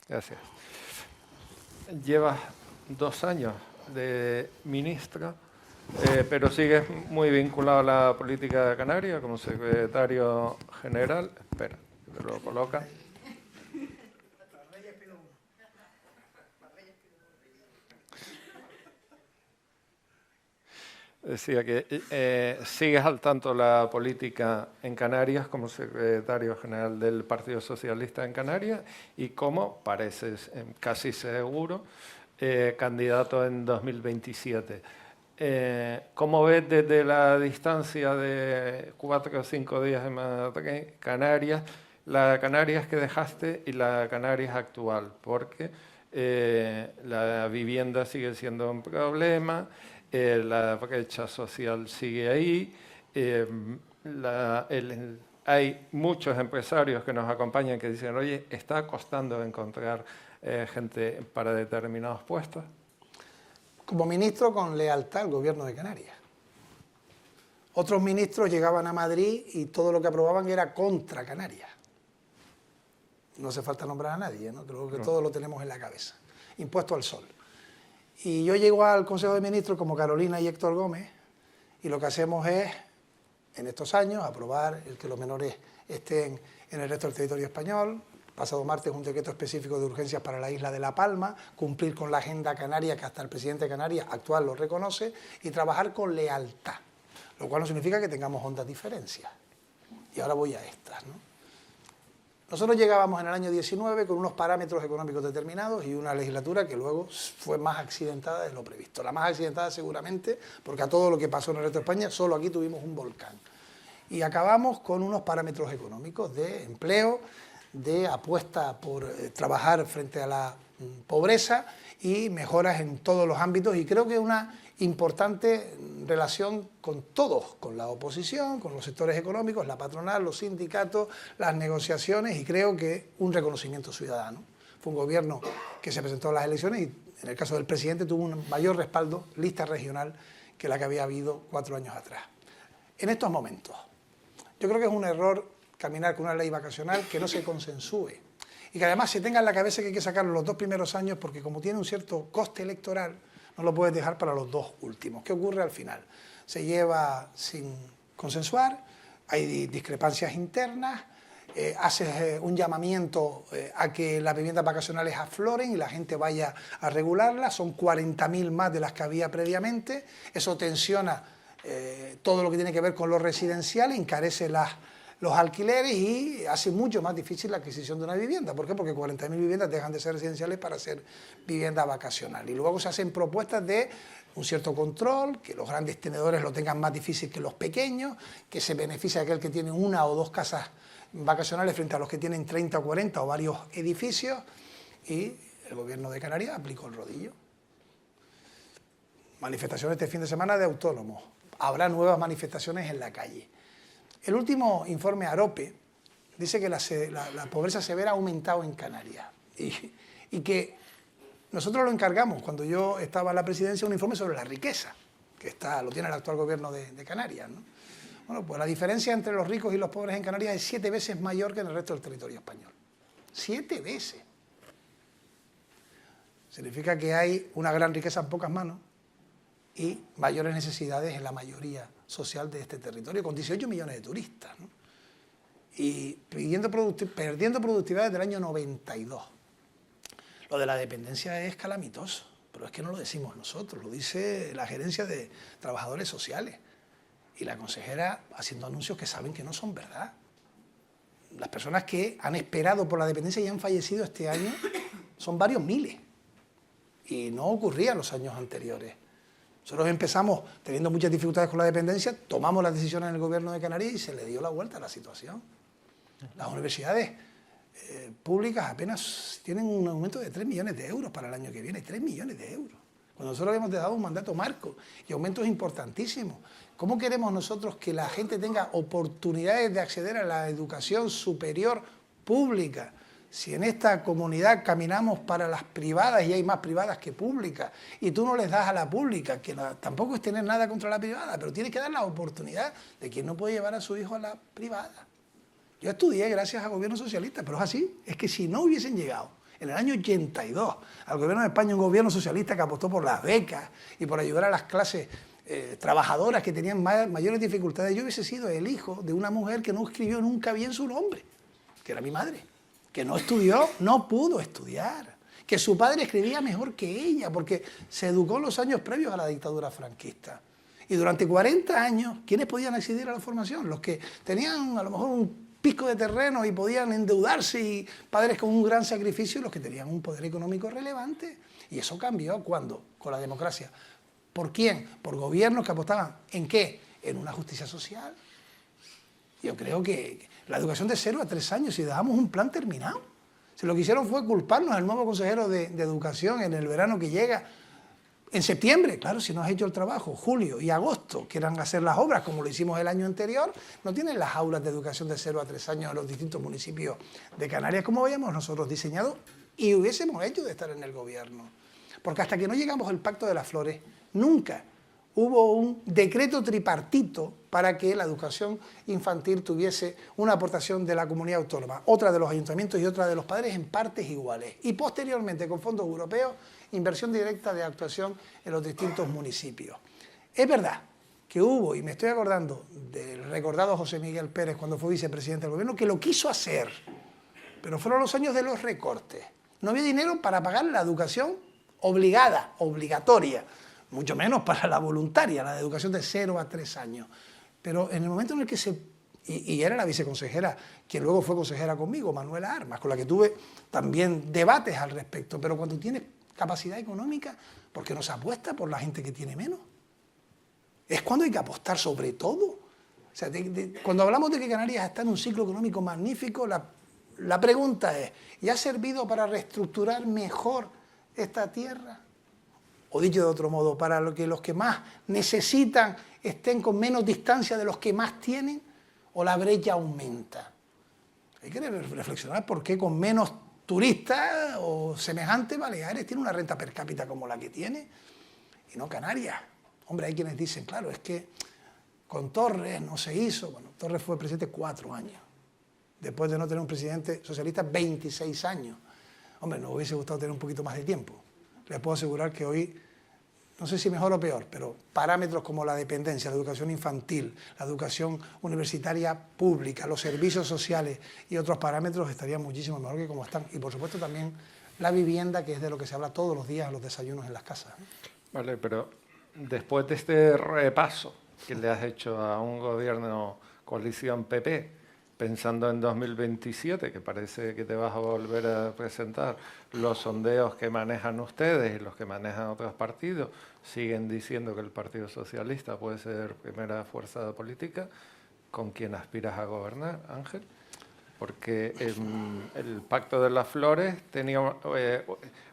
Gracias. Llevas 2 años de ministra, pero sigues muy vinculado a la política canaria como secretario general. Espera, que lo coloca. Decía que sigues al tanto la política en Canarias como secretario general del Partido Socialista en Canarias y como, pareces casi seguro, candidato en 2027. ¿Cómo ves desde la distancia de 4 o 5 días en Madrid, Canarias, la Canarias que dejaste y la Canarias actual? Porque la vivienda sigue siendo un problema, la brecha social sigue ahí, hay muchos empresarios que nos acompañan que dicen, oye, está costando encontrar gente para determinados puestos. Como ministro con lealtad al gobierno de Canarias. Otros ministros llegaban a Madrid y todo lo que aprobaban era contra Canarias. No hace falta nombrar a nadie, ¿no? Creo que todos lo tenemos en la cabeza. Impuesto al sol. Y yo llego al Consejo de Ministros como Carolina y Héctor Gómez y lo que hacemos es, en estos años, aprobar el que los menores estén en el resto del territorio español. Pasado martes un decreto específico de urgencias para la isla de La Palma, cumplir con la agenda canaria que hasta el presidente de Canarias actual lo reconoce y trabajar con lealtad, lo cual no significa que tengamos hondas diferencias. Y ahora voy a estas, ¿no? Nosotros llegábamos en el año 19 con unos parámetros económicos determinados y una legislatura que luego fue más accidentada de lo previsto. La más accidentada seguramente, porque a todo lo que pasó en el resto de España, solo aquí tuvimos un volcán. Y acabamos con unos parámetros económicos de empleo, de apuesta por trabajar frente a la pobreza y mejoras en todos los ámbitos. Y creo que una importante relación con todos, con la oposición, con los sectores económicos, la patronal, los sindicatos, las negociaciones y creo que un reconocimiento ciudadano. Fue un gobierno que se presentó a las elecciones y en el caso del presidente tuvo un mayor respaldo, lista regional, que la que había habido 4 años atrás. En estos momentos, yo creo que es un error caminar con una ley vacacional que no se consensúe y que además se tenga en la cabeza que hay que sacarlo los 2 primeros años porque como tiene un cierto coste electoral, no lo puedes dejar para los 2 últimos. ¿Qué ocurre al final? Se lleva sin consensuar, hay discrepancias internas, haces un llamamiento a que las viviendas vacacionales afloren y la gente vaya a regularlas, son 40.000 más de las que había previamente, eso tensiona todo lo que tiene que ver con lo residencial, encarece las los alquileres y hace mucho más difícil la adquisición de una vivienda. ¿Por qué? Porque 40.000 viviendas dejan de ser residenciales para ser vivienda vacacional. Y luego se hacen propuestas de un cierto control, que los grandes tenedores lo tengan más difícil que los pequeños, que se beneficie aquel que tiene una o dos casas vacacionales frente a los que tienen 30 o 40 o varios edificios, y el gobierno de Canarias aplicó el rodillo. Manifestaciones este fin de semana de autónomos. Habrá nuevas manifestaciones en la calle. El último informe AROPE dice que la pobreza severa ha aumentado en Canarias y que nosotros lo encargamos, cuando yo estaba en la presidencia, un informe sobre la riqueza, que lo tiene el actual gobierno de Canarias, ¿no? Bueno, pues la diferencia entre los ricos y los pobres en Canarias es 7 veces mayor que en el resto del territorio español. 7 veces. Significa que hay una gran riqueza en pocas manos y mayores necesidades en la mayoría social de este territorio, con 18 millones de turistas, ¿no? Y perdiendo productividad desde el año 92. Lo de la dependencia es calamitoso, pero es que no lo decimos nosotros, lo dice la gerencia de trabajadores sociales y la consejera haciendo anuncios que saben que no son verdad. Las personas que han esperado por la dependencia y han fallecido este año son varios miles y no ocurría en los años anteriores. Nosotros empezamos teniendo muchas dificultades con la dependencia, tomamos las decisiones en el gobierno de Canarias y se le dio la vuelta a la situación. Las universidades públicas apenas tienen un aumento de 3 millones de euros para el año que viene, 3 millones de euros. Cuando nosotros hemos dado un mandato marco y aumentos importantísimos. ¿Cómo queremos nosotros que la gente tenga oportunidades de acceder a la educación superior pública? Si en esta comunidad caminamos para las privadas y hay más privadas que públicas, y tú no les das a la pública, que tampoco es tener nada contra la privada, pero tienes que dar la oportunidad de quien no puede llevar a su hijo a la privada. Yo estudié gracias al gobierno socialista, pero es así, es que si no hubiesen llegado en el año 82 al gobierno de España, un gobierno socialista que apostó por las becas y por ayudar a las clases trabajadoras que tenían mayores dificultades, yo hubiese sido el hijo de una mujer que no escribió nunca bien su nombre, que era mi madre, que no estudió, no pudo estudiar, que su padre escribía mejor que ella, porque se educó en los años previos a la dictadura franquista. Y durante 40 años, ¿quiénes podían acceder a la formación? Los que tenían a lo mejor un pico de terreno y podían endeudarse, y padres con un gran sacrificio, y los que tenían un poder económico relevante. Y eso cambió, ¿cuándo? Con la democracia. ¿Por quién? Por gobiernos que apostaban, ¿en qué? En una justicia social. Yo creo que la educación de 0 a 3 años, si dejamos un plan terminado. Si lo que hicieron fue culparnos al nuevo consejero de Educación en el verano que llega, en septiembre, claro, si no has hecho el trabajo, julio y agosto, quieran hacer las obras como lo hicimos el año anterior, no tienen las aulas de educación de 0 a 3 años en los distintos municipios de Canarias como habíamos nosotros diseñado y hubiésemos hecho de estar en el gobierno. Porque hasta que no llegamos al Pacto de las Flores, nunca hubo un decreto tripartito para que la educación infantil tuviese una aportación de la comunidad autónoma, otra de los ayuntamientos y otra de los padres en partes iguales. Y posteriormente, con fondos europeos, inversión directa de actuación en los distintos municipios. Es verdad que hubo, y me estoy acordando del recordado José Miguel Pérez cuando fue vicepresidente del gobierno, que lo quiso hacer, pero fueron los años de los recortes. No había dinero para pagar la educación obligada, obligatoria, mucho menos para la voluntaria, la de educación de 0 a 3 años. Pero en el momento en el que y era la viceconsejera, quien luego fue consejera conmigo, Manuela Armas, con la que tuve también debates al respecto, pero cuando tienes capacidad económica, ¿por qué no se apuesta por la gente que tiene menos? Es cuando hay que apostar sobre todo. O sea, cuando hablamos de que Canarias está en un ciclo económico magnífico, la pregunta es, ¿y ha servido para reestructurar mejor esta tierra? O dicho de otro modo, para que los que más necesitan estén con menos distancia de los que más tienen, o la brecha aumenta. Hay que reflexionar por qué con menos turistas o semejantes Baleares tiene una renta per cápita como la que tiene y no Canarias. Hombre, hay quienes dicen, claro, es que con Torres no se hizo. Bueno, Torres fue presidente 4 años. Después de no tener un presidente socialista 26 años. Hombre, nos hubiese gustado tener un poquito más de tiempo. Les puedo asegurar que hoy, no sé si mejor o peor, pero parámetros como la dependencia, la educación infantil, la educación universitaria pública, los servicios sociales y otros parámetros estarían muchísimo mejor que como están. Y por supuesto también la vivienda, que es de lo que se habla todos los días en los desayunos en las casas. Vale, pero después de este repaso que le has hecho a un gobierno coalición PP, pensando en 2027, que parece que te vas a volver a presentar, los sondeos que manejan ustedes y los que manejan otros partidos siguen diciendo que el Partido Socialista puede ser primera fuerza política. ¿Con quién aspiras a gobernar, Ángel? Porque el Pacto de las Flores tenía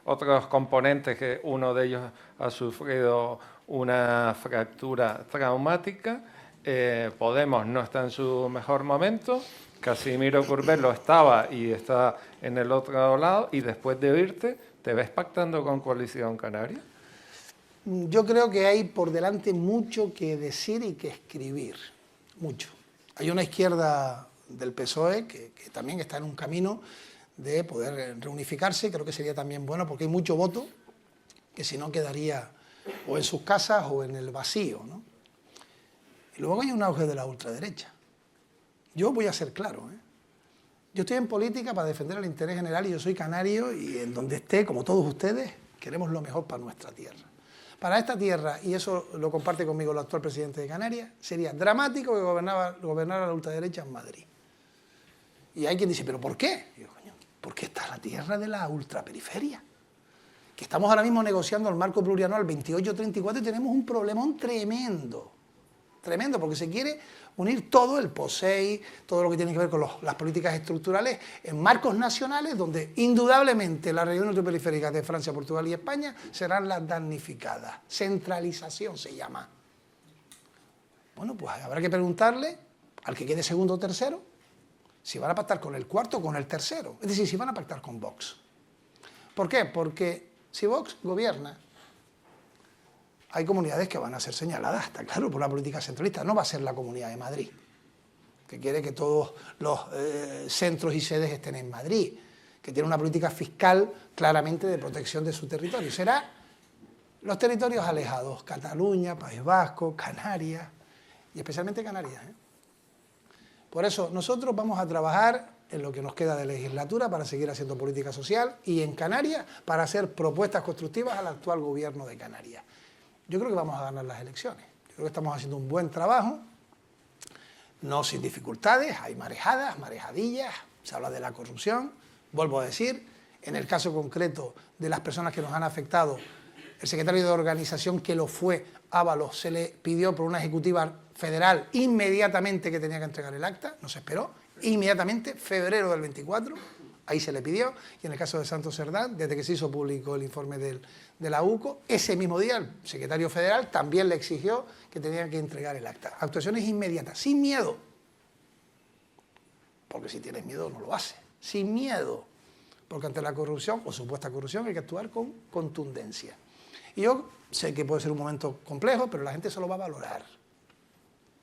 otros componentes, que uno de ellos ha sufrido una fractura traumática. Podemos no está en su mejor momento, Casimiro Curbelo estaba y está en el otro lado, y después de irte, ¿te ves pactando con Coalición Canaria? Yo creo que hay por delante mucho que decir y que escribir, mucho. Hay una izquierda del PSOE que también está en un camino de poder reunificarse, creo que sería también bueno porque hay mucho voto que si no quedaría o en sus casas o en el vacío, ¿no? Y luego hay un auge de la ultraderecha. Yo voy a ser claro, ¿eh? Yo estoy en política para defender el interés general y yo soy canario y en donde esté, como todos ustedes, queremos lo mejor para nuestra tierra. Para esta tierra, y eso lo comparte conmigo el actual presidente de Canarias, sería dramático que gobernara la ultraderecha en Madrid. Y hay quien dice, ¿pero por qué? Y digo, coño, porque esta es la tierra de la ultraperiferia. Que estamos ahora mismo negociando el marco plurianual 28-34 y tenemos un problemón tremendo. Tremendo, porque se quiere unir todo el POSEI, todo lo que tiene que ver con las políticas estructurales en marcos nacionales donde indudablemente las regiones ultraperiféricas de Francia, Portugal y España serán las damnificadas. Centralización se llama. Bueno, pues habrá que preguntarle al que quede segundo o tercero si van a pactar con el cuarto o con el tercero. Es decir, si van a pactar con Vox. ¿Por qué? Porque si Vox gobierna, hay comunidades que van a ser señaladas, está claro, por la política centralista. No va a ser la Comunidad de Madrid, que quiere que todos los centros y sedes estén en Madrid, que tiene una política fiscal claramente de protección de su territorio. Será los territorios alejados, Cataluña, País Vasco, Canarias, y especialmente Canarias, ¿eh? Por eso nosotros vamos a trabajar en lo que nos queda de legislatura para seguir haciendo política social y en Canarias para hacer propuestas constructivas al actual gobierno de Canarias. Yo creo que vamos a ganar las elecciones. Yo creo que estamos haciendo un buen trabajo, no sin dificultades, hay marejadas, marejadillas, se habla de la corrupción. Vuelvo a decir, en el caso concreto de las personas que nos han afectado, el secretario de organización que lo fue, Ábalos, se le pidió por una ejecutiva federal inmediatamente que tenía que entregar el acta, no se esperó, inmediatamente, febrero del 24, ahí se le pidió, y en el caso de Santos Cerdán, desde que se hizo público el informe de la UCO, ese mismo día el secretario federal también le exigió que tenía que entregar el acta. Actuaciones inmediatas, sin miedo, porque si tienes miedo no lo haces, sin miedo, porque ante la corrupción o supuesta corrupción hay que actuar con contundencia. Y yo sé que puede ser un momento complejo, pero la gente se lo va a valorar.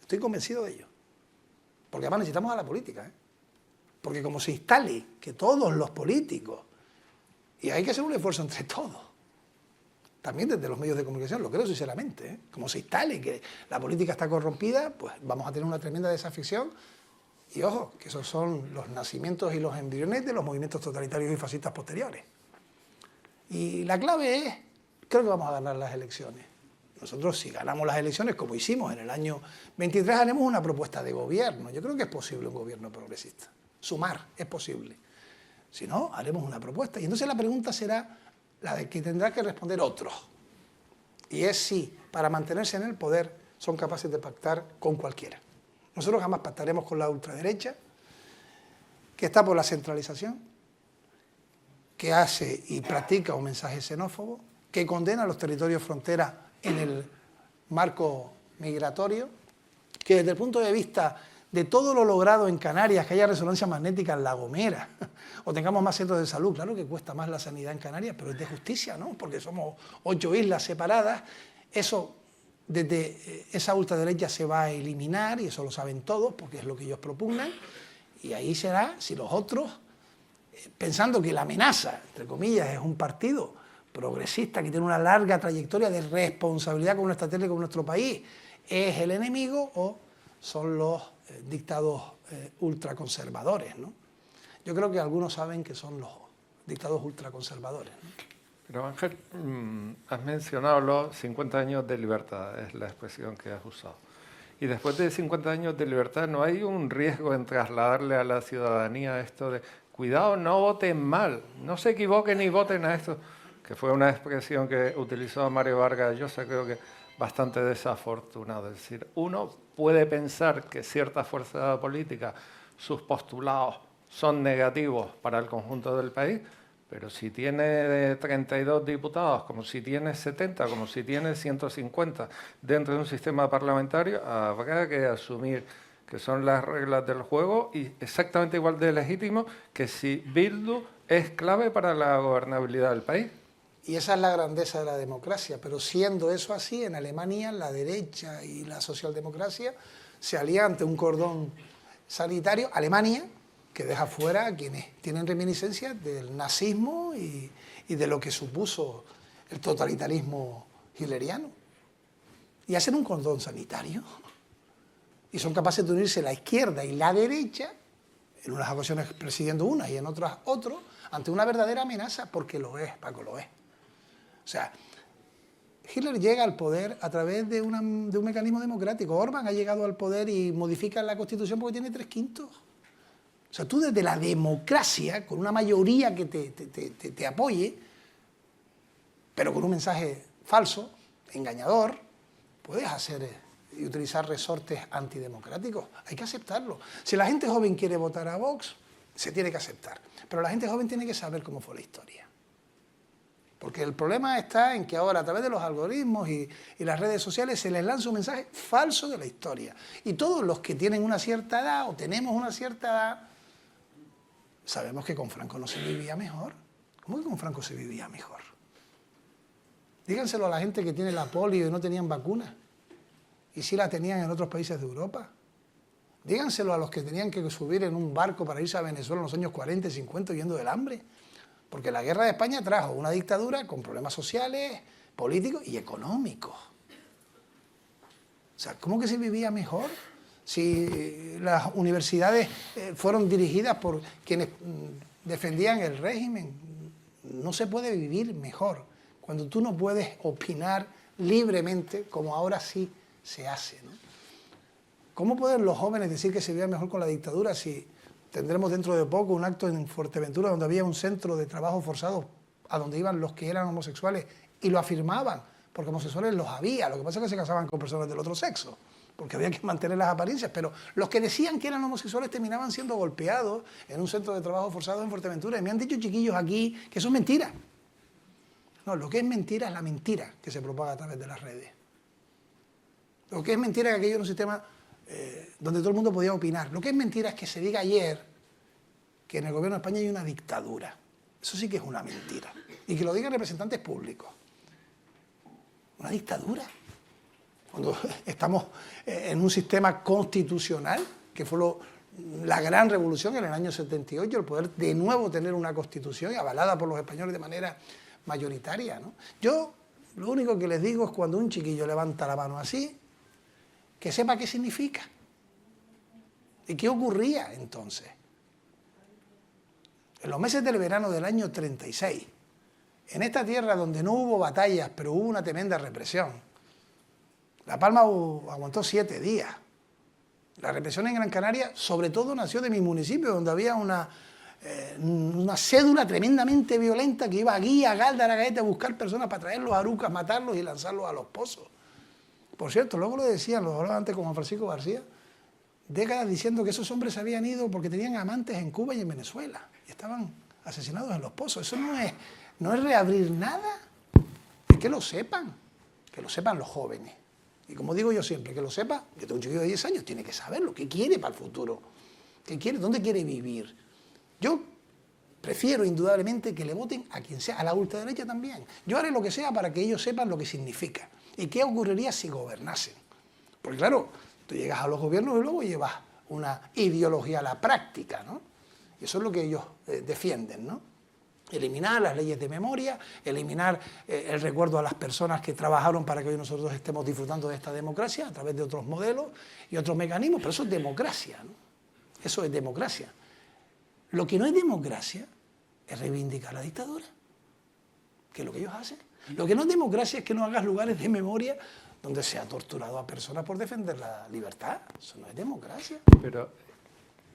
Estoy convencido de ello, porque además necesitamos a la política, ¿eh? Porque como se instale que todos los políticos, y hay que hacer un esfuerzo entre todos, también desde los medios de comunicación, lo creo sinceramente, ¿eh? Como se instale que la política está corrompida, pues vamos a tener una tremenda desafección, y ojo, que esos son los nacimientos y los embriones de los movimientos totalitarios y fascistas posteriores. Y la clave es, creo que vamos a ganar las elecciones. Nosotros, si ganamos las elecciones, como hicimos en el año 23, haremos una propuesta de gobierno. Yo creo que es posible un gobierno progresista. Sumar, es posible. Si no, haremos una propuesta. Y entonces la pregunta será la de que tendrá que responder otros. Y es si, para mantenerse en el poder, son capaces de pactar con cualquiera. Nosotros jamás pactaremos con la ultraderecha, que está por la centralización, que hace y practica un mensaje xenófobo, que condena los territorios frontera en el marco migratorio, que desde el punto de vista de todo lo logrado en Canarias, que haya resonancia magnética en La Gomera, o tengamos más centros de salud, claro que cuesta más la sanidad en Canarias, pero es de justicia, ¿no? Porque somos 8 islas separadas, eso desde esa ultraderecha se va a eliminar, y eso lo saben todos, porque es lo que ellos propugnan, y ahí será, si los otros, pensando que la amenaza, entre comillas, es un partido progresista que tiene una larga trayectoria de responsabilidad con nuestra tierra y con nuestro país, es el enemigo o son los dictados ultraconservadores, ¿no? Yo creo que algunos saben que son los dictados ultraconservadores, ¿no? Pero Ángel, has mencionado los 50 años de libertad, es la expresión que has usado. Y después de 50 años de libertad, ¿no hay un riesgo en trasladarle a la ciudadanía esto de cuidado, no voten mal, no se equivoquen y voten a esto? Que fue una expresión que utilizó Mario Vargas Llosa, creo que bastante desafortunado. Es decir, uno puede pensar que cierta fuerza política, sus postulados son negativos para el conjunto del país, pero si tiene 32 diputados, como si tiene 70, como si tiene 150 dentro de un sistema parlamentario, habrá que asumir que son las reglas del juego y exactamente igual de legítimo que si Bildu es clave para la gobernabilidad del país. Y esa es la grandeza de la democracia, pero siendo eso así, en Alemania la derecha y la socialdemocracia se alían ante un cordón sanitario. Alemania, que deja fuera a quienes tienen reminiscencias del nazismo y de lo que supuso el totalitarismo hitleriano. Y hacen un cordón sanitario. Y son capaces de unirse la izquierda y la derecha, en unas ocasiones presidiendo unas y en otras otros, ante una verdadera amenaza, porque lo es, Paco, lo es. O sea, Hitler llega al poder a través de un mecanismo democrático. Orbán ha llegado al poder y modifica la Constitución porque tiene 3/5. O sea, tú desde la democracia, con una mayoría que te apoye, pero con un mensaje falso, engañador, puedes hacer y utilizar resortes antidemocráticos. Hay que aceptarlo. Si la gente joven quiere votar a Vox, se tiene que aceptar. Pero la gente joven tiene que saber cómo fue la historia. Porque el problema está en que ahora, a través de los algoritmos y las redes sociales, se les lanza un mensaje falso de la historia. Y todos los que tienen una cierta edad, o tenemos una cierta edad, sabemos que con Franco no se vivía mejor. ¿Cómo que con Franco se vivía mejor? Díganselo a la gente que tiene la polio y no tenían vacuna, y sí la tenían en otros países de Europa. Díganselo a los que tenían que subir en un barco para irse a Venezuela en los años 40 y 50 huyendo del hambre. Porque la guerra de España trajo una dictadura con problemas sociales, políticos y económicos. O sea, ¿cómo que se vivía mejor? Si las universidades fueron dirigidas por quienes defendían el régimen. No se puede vivir mejor cuando tú no puedes opinar libremente, como ahora sí se hace, ¿no? ¿Cómo pueden los jóvenes decir que se vivía mejor con la dictadura si tendremos dentro de poco un acto en Fuerteventura donde había un centro de trabajo forzado a donde iban los que eran homosexuales y lo afirmaban, porque homosexuales los había, lo que pasa es que se casaban con personas del otro sexo, porque había que mantener las apariencias, pero los que decían que eran homosexuales terminaban siendo golpeados en un centro de trabajo forzado en Fuerteventura, y me han dicho chiquillos aquí que eso es mentira. No, lo que es mentira es la mentira que se propaga a través de las redes. Lo que es mentira es que aquello era un sistema donde todo el mundo podía opinar. Lo que es mentira es que se diga ayer que en el gobierno de España hay una dictadura. Eso sí que es una mentira. Y que lo digan representantes públicos. ¿Una dictadura? Cuando estamos en un sistema constitucional, que fue la gran revolución en el año 78, el poder de nuevo tener una constitución avalada por los españoles de manera mayoritaria, ¿no? Yo lo único que les digo es cuando un chiquillo levanta la mano así, que sepa qué significa. ¿Y qué ocurría entonces? En los meses del verano del año 36, en esta tierra donde no hubo batallas, pero hubo una tremenda represión, La Palma aguantó 7 días. La represión en Gran Canaria, sobre todo, nació de mi municipio, donde había una cédula tremendamente violenta que iba a Guía, a Gáldara, a Gaete a buscar personas para traerlos a Arucas, matarlos y lanzarlos a los pozos. Por cierto, luego lo decían, lo hablaba antes con Juan Francisco García, décadas diciendo que esos hombres se habían ido porque tenían amantes en Cuba y en Venezuela y estaban asesinados en los pozos. Eso no es reabrir nada. Es que lo sepan los jóvenes. Y como digo yo siempre, que lo sepa, yo tengo un chiquillo de 10 años, tiene que saberlo, qué quiere para el futuro, qué quiere, dónde quiere vivir. Yo prefiero indudablemente que le voten a quien sea, a la ultraderecha también. Yo haré lo que sea para que ellos sepan lo que significa y qué ocurriría si gobernasen. Porque claro, tú llegas a los gobiernos y luego llevas una ideología a la práctica, ¿no? Y eso es lo que ellos defienden, ¿no? Eliminar las leyes de memoria, eliminar el recuerdo a las personas que trabajaron para que hoy nosotros estemos disfrutando de esta democracia a través de otros modelos y otros mecanismos, pero eso es democracia, ¿no? Eso es democracia. Lo que no es democracia es reivindicar la dictadura, que es lo que ellos hacen. Lo que no es democracia es que no hagas lugares de memoria donde se ha torturado a personas por defender la libertad. Eso no es democracia. Pero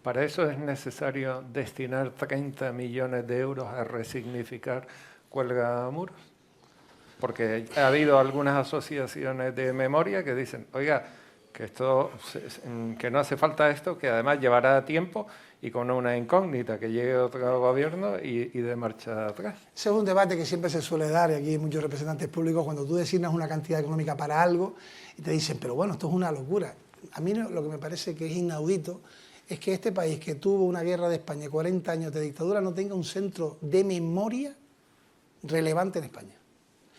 para eso es necesario destinar 30 millones de euros a resignificar Cuelgamuros. Porque ha habido algunas asociaciones de memoria que dicen, oiga, que no hace falta esto, que además llevará tiempo y con una incógnita, que llegue otro gobierno y de marcha atrás. Ese es un debate que siempre se suele dar, y aquí hay muchos representantes públicos, cuando tú designas una cantidad económica para algo y te dicen, pero bueno, esto es una locura. A mí lo que me parece que es inaudito es que este país, que tuvo una guerra de España y 40 años de dictadura, no tenga un centro de memoria relevante en España.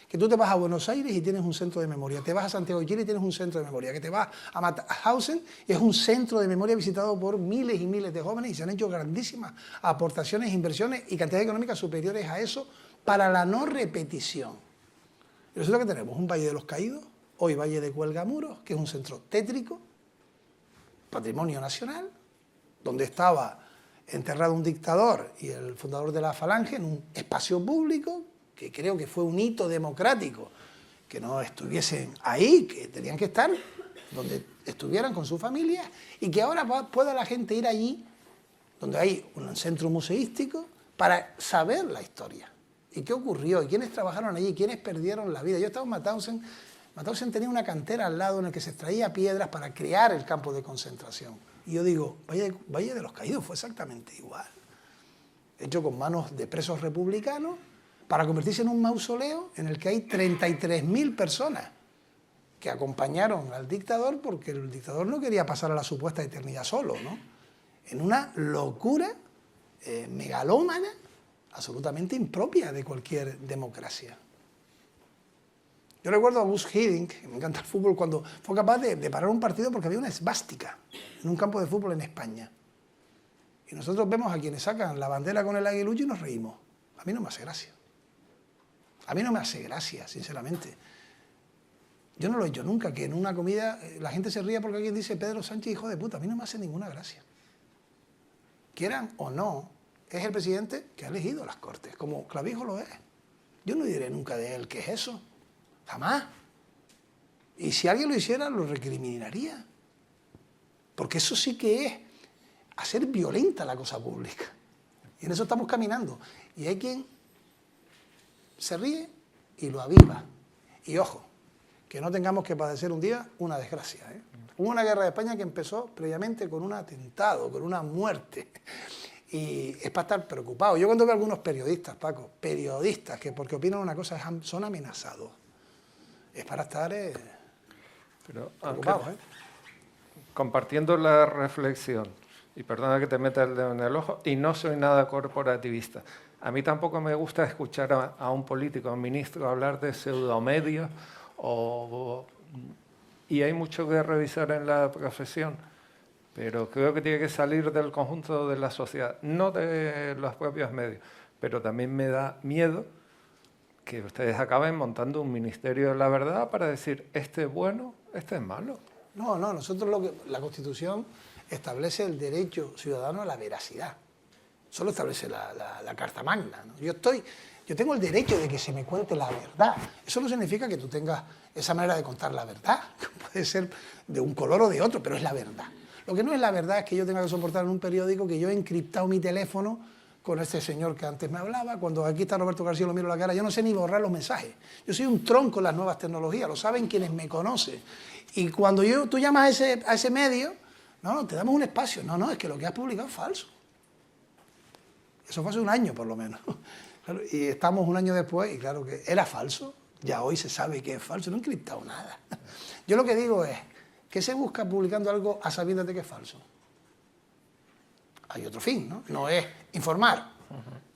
Que tú te vas a Buenos Aires y tienes un centro de memoria, te vas a Santiago de Chile y tienes un centro de memoria, que te vas a Mauthausen y es un centro de memoria visitado por miles y miles de jóvenes y se han hecho grandísimas aportaciones, inversiones y cantidades económicas superiores a eso para la no repetición. Y resulta que tenemos un Valle de los Caídos, hoy Valle de Cuelgamuros, que es un centro tétrico, patrimonio nacional, donde estaba enterrado un dictador y el fundador de la Falange en un espacio público, que creo que fue un hito democrático, que no estuviesen ahí, que tenían que estar donde estuvieran con su familia, y que ahora pueda la gente ir allí, donde hay un centro museístico, para saber la historia. Y qué ocurrió, y quiénes trabajaron allí, quiénes perdieron la vida. Yo estaba en Mauthausen. Mauthausen tenía una cantera al lado en la que se extraía piedras para crear el campo de concentración. Y yo digo, Valle de los Caídos fue exactamente igual. Hecho con manos de presos republicanos, para convertirse en un mausoleo en el que hay 33.000 personas que acompañaron al dictador porque el dictador no quería pasar a la supuesta eternidad solo, ¿no? En una locura megalómana, absolutamente impropia de cualquier democracia. Yo recuerdo a Gus Hiddink, que me encanta el fútbol, cuando fue capaz de parar un partido porque había una esvástica en un campo de fútbol en España. Y nosotros vemos a quienes sacan la bandera con el aguilucho y nos reímos. A mí no me hace gracia. A mí no me hace gracia, sinceramente. Yo no lo he hecho nunca, que en una comida la gente se ría porque alguien dice Pedro Sánchez, hijo de puta. A mí no me hace ninguna gracia. Quieran o no, es el presidente que ha elegido las Cortes, como Clavijo lo es. Yo no diré nunca de él que es eso. Jamás. Y si alguien lo hiciera, lo recriminaría. Porque eso sí que es hacer violenta la cosa pública. Y en eso estamos caminando. Y hay quien se ríe y lo aviva. Y ojo, que no tengamos que padecer un día una desgracia, ¿eh? Hubo una guerra de España que empezó previamente con un atentado, con una muerte. Y es para estar preocupado. Yo cuando veo a algunos periodistas, Paco, periodistas que porque opinan una cosa son amenazados, es para estar preocupados. Compartiendo la reflexión, y perdona que te meta el dedo en el ojo, y no soy nada corporativista. A mí tampoco me gusta escuchar a un político, a un ministro, hablar de pseudomedios, y hay mucho que revisar en la profesión, pero creo que tiene que salir del conjunto de la sociedad, no de los propios medios, pero también me da miedo que ustedes acaben montando un ministerio de la verdad para decir, este es bueno, este es malo. No, nosotros la Constitución establece el derecho ciudadano a la veracidad. Solo establece la Carta Magna, ¿no? Yo tengo el derecho de que se me cuente la verdad. Eso no significa que tú tengas esa manera de contar la verdad. Puede ser de un color o de otro, pero es la verdad. Lo que no es la verdad es que yo tenga que soportar en un periódico que yo he encriptado mi teléfono con este señor que antes me hablaba. Cuando aquí está Roberto García, lo miro a la cara, yo no sé ni borrar los mensajes. Yo soy un tronco en las nuevas tecnologías, lo saben quienes me conocen. Y cuando tú llamas a ese medio, no, te damos un espacio. No, es que lo que has publicado es falso. Eso fue hace un año, por lo menos. Y estamos un año después, y claro que era falso. Ya hoy se sabe que es falso, no he encriptado nada. Yo lo que digo es, ¿qué se busca publicando algo a sabiendas de que es falso? Hay otro fin, ¿no? No es informar,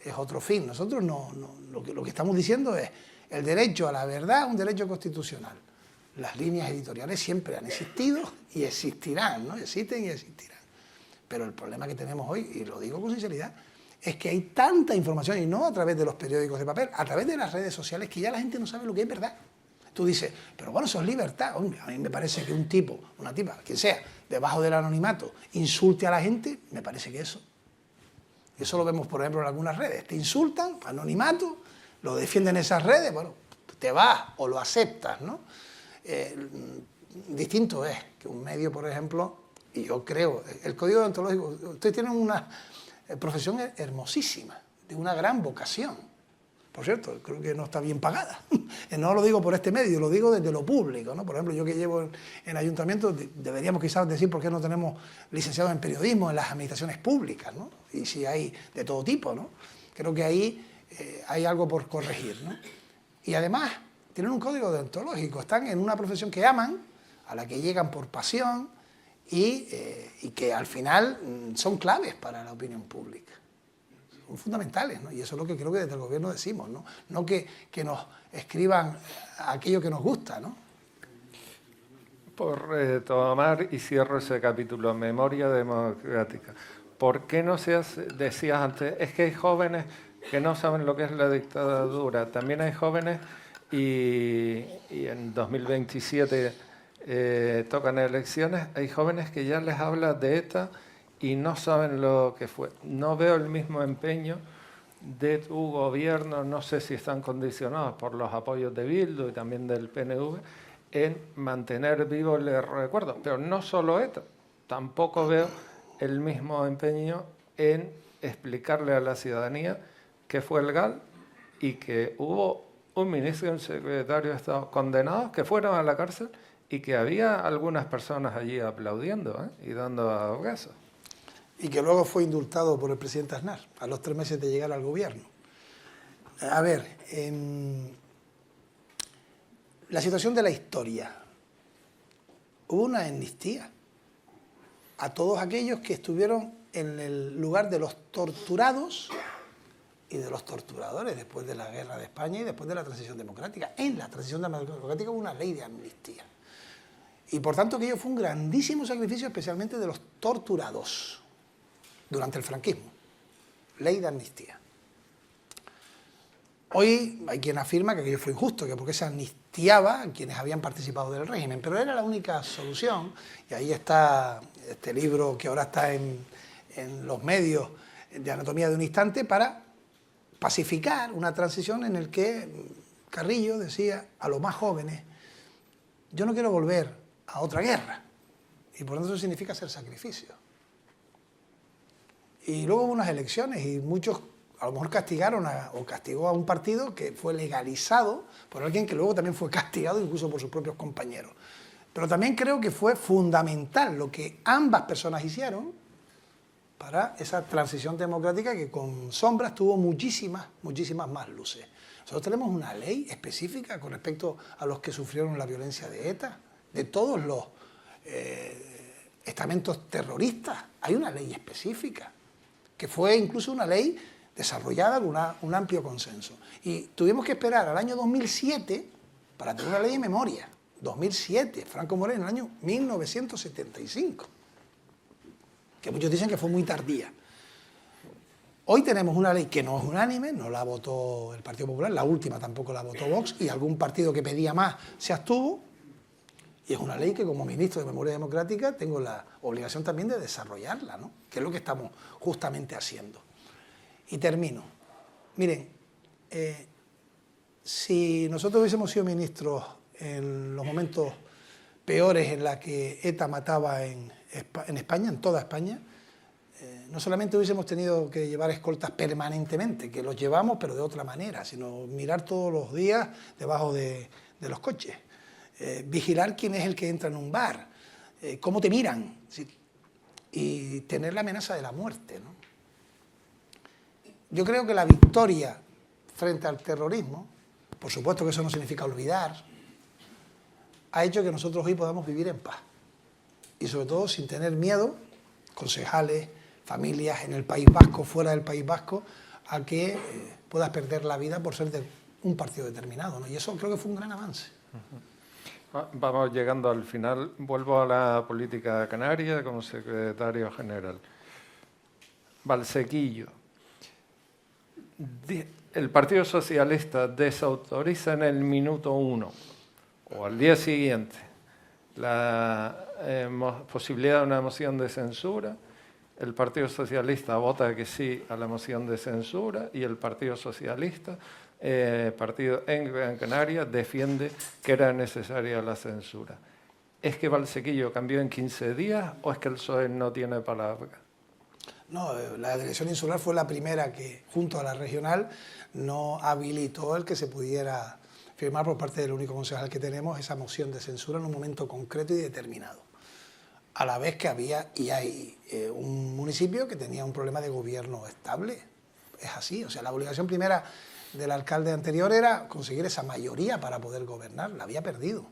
es otro fin. Nosotros lo que estamos diciendo es, el derecho a la verdad es un derecho constitucional. Las líneas editoriales siempre han existido y existirán, ¿no? Existen y existirán. Pero el problema que tenemos hoy, y lo digo con sinceridad, es que hay tanta información, y no a través de los periódicos de papel, a través de las redes sociales, que ya la gente no sabe lo que es verdad. Tú dices, pero bueno, eso es libertad. Hombre, a mí me parece que un tipo, una tipa, quien sea, debajo del anonimato, insulte a la gente, me parece que eso lo vemos, por ejemplo, en algunas redes. Te insultan, anonimato, lo defienden esas redes, bueno, te vas o lo aceptas, ¿no? distinto es que un medio, por ejemplo, y yo creo, el código deontológico, ustedes tienen una profesión hermosísima, de una gran vocación. Por cierto, creo que no está bien pagada. No lo digo por este medio, lo digo desde lo público, ¿no? Por ejemplo, yo que llevo en ayuntamientos, deberíamos quizás decir por qué no tenemos licenciados en periodismo en las administraciones públicas, ¿no? Y si hay de todo tipo, ¿no? Creo que ahí hay algo por corregir, ¿no? Y además, tienen un código deontológico, están en una profesión que aman, a la que llegan por pasión y que al final son claves para la opinión pública. Son fundamentales, ¿no? Y eso es lo que creo que desde el gobierno decimos, ¿no? No que nos escriban aquello que nos gusta, ¿no? Por retomar y cierro ese capítulo, memoria democrática. ¿Por qué no se hace, decías antes, es que hay jóvenes que no saben lo que es la dictadura? También hay jóvenes y en 2027 tocan elecciones, hay jóvenes que ya les habla de ETA y no saben lo que fue. No veo el mismo empeño de tu gobierno, no sé si están condicionados por los apoyos de Bildu y también del PNV, en mantener vivo el recuerdo. Pero no solo ETA, tampoco veo el mismo empeño en explicarle a la ciudadanía que fue el GAL y que hubo un ministro y un secretario de Estado condenados que fueron a la cárcel y que había algunas personas allí aplaudiendo y dando abrazos. Y que luego fue indultado por el presidente Aznar, a los 3 meses de llegar al gobierno. A ver, la situación de la historia. Hubo una amnistía a todos aquellos que estuvieron en el lugar de los torturados y de los torturadores después de la guerra de España y después de la transición democrática. En la transición democrática hubo una ley de amnistía. Y por tanto aquello fue un grandísimo sacrificio, especialmente de los torturados durante el franquismo. Ley de amnistía. Hoy hay quien afirma que aquello fue injusto, que porque se amnistiaba a quienes habían participado del régimen, pero era la única solución, y ahí está este libro que ahora está en los medios de Anatomía de un Instante, para pacificar una transición en el que Carrillo decía a los más jóvenes: yo no quiero volver a otra guerra, y por tanto eso significa hacer sacrificio. Y luego hubo unas elecciones y muchos a lo mejor castigaron o castigó a un partido que fue legalizado por alguien que luego también fue castigado incluso por sus propios compañeros. Pero también creo que fue fundamental lo que ambas personas hicieron para esa transición democrática que con sombras tuvo muchísimas más luces. Nosotros tenemos una ley específica con respecto a los que sufrieron la violencia de ETA, de todos los estamentos terroristas. Hay una ley específica, que fue incluso una ley desarrollada con un amplio consenso. Y tuvimos que esperar al año 2007 para tener una ley de memoria. 2007, Franco Moreno, en el año 1975. Que muchos dicen que fue muy tardía. Hoy tenemos una ley que no es unánime, no la votó el Partido Popular, la última tampoco la votó Vox, y algún partido que pedía más se abstuvo. Y es una ley que como ministro de Memoria Democrática tengo la obligación también de desarrollarla, ¿no? Que es lo que estamos justamente haciendo. Y termino. Miren, si nosotros hubiésemos sido ministros en los momentos peores en los que ETA mataba en España, en toda España, no solamente hubiésemos tenido que llevar escoltas permanentemente, que los llevamos pero de otra manera, sino mirar todos los días debajo de los coches. Vigilar quién es el que entra en un bar, cómo te miran, ¿sí? Y tener la amenaza de la muerte, ¿no? Yo creo que la victoria frente al terrorismo, por supuesto que eso no significa olvidar, ha hecho que nosotros hoy podamos vivir en paz. Y sobre todo sin tener miedo, concejales, familias en el País Vasco, fuera del País Vasco, a que puedas perder la vida por ser de un partido determinado, ¿no? Y eso creo que fue un gran avance. Vamos llegando al final. Vuelvo a la política canaria como secretario general. Valsequillo. El Partido Socialista desautoriza en el minuto 1 o al día siguiente la posibilidad de una moción de censura. El Partido Socialista vota que sí a la moción de censura y el Partido Socialista partido en Gran Canaria defiende que era necesaria la censura. ¿Es que Valsequillo cambió en 15 días o es que el PSOE no tiene palabra? No, la delegación insular fue la primera que, junto a la regional, no habilitó el que se pudiera firmar por parte del único concejal que tenemos esa moción de censura en un momento concreto y determinado. A la vez que había y hay un municipio que tenía un problema de gobierno estable. Es así, o sea, la obligación primera del alcalde anterior era conseguir esa mayoría para poder gobernar, la había perdido.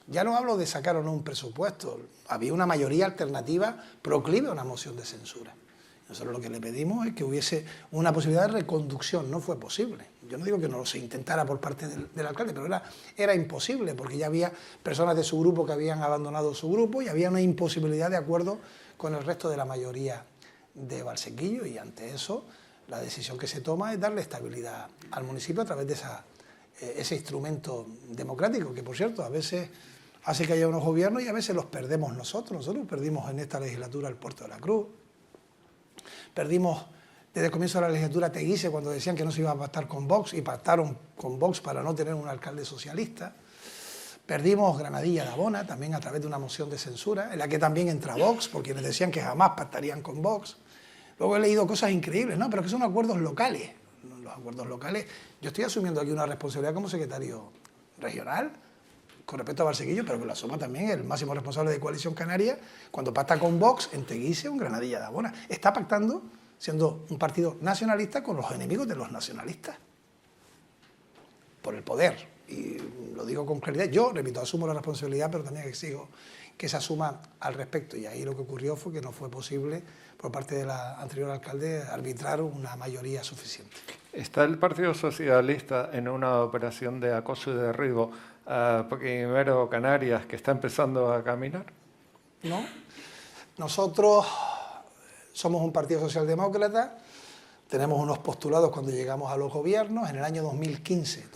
Ya no hablo de sacar o no un presupuesto, había una mayoría alternativa proclive a una moción de censura. Nosotros lo que le pedimos es que hubiese una posibilidad de reconducción, no fue posible. Yo no digo que no se intentara por parte del alcalde, pero era imposible, porque ya había personas de su grupo que habían abandonado su grupo y había una imposibilidad de acuerdo con el resto de la mayoría de Valsequillo, y ante eso la decisión que se toma es darle estabilidad al municipio a través de ese instrumento democrático, que por cierto a veces hace que haya unos gobiernos y a veces los perdemos nosotros. Nosotros perdimos en esta legislatura el Puerto de la Cruz, perdimos desde el comienzo de la legislatura Teguise cuando decían que no se iba a pactar con Vox y pactaron con Vox para no tener un alcalde socialista. Perdimos Granadilla de Abona también a través de una moción de censura en la que también entra Vox, por quienes decían que jamás pactarían con Vox. Luego he leído cosas increíbles, ¿no? Pero que son acuerdos locales. Los acuerdos locales, yo estoy asumiendo aquí una responsabilidad como secretario regional con respecto a Valsequillo, pero que lo asuma también el máximo responsable de Coalición Canaria cuando pacta con Vox en Teguise o en Granadilla de Abona. Está pactando, siendo un partido nacionalista, con los enemigos de los nacionalistas, por el poder. Y lo digo con claridad. Yo, repito, asumo la responsabilidad, pero también exijo que se asuma al respecto. Y ahí lo que ocurrió fue que no fue posible, por parte del anterior alcalde, arbitrar una mayoría suficiente. ¿Está el Partido Socialista en una operación de acoso y derribo a Primero Canarias que está empezando a caminar? No. Nosotros somos un partido socialdemócrata, tenemos unos postulados cuando llegamos a los gobiernos. En el año 2015,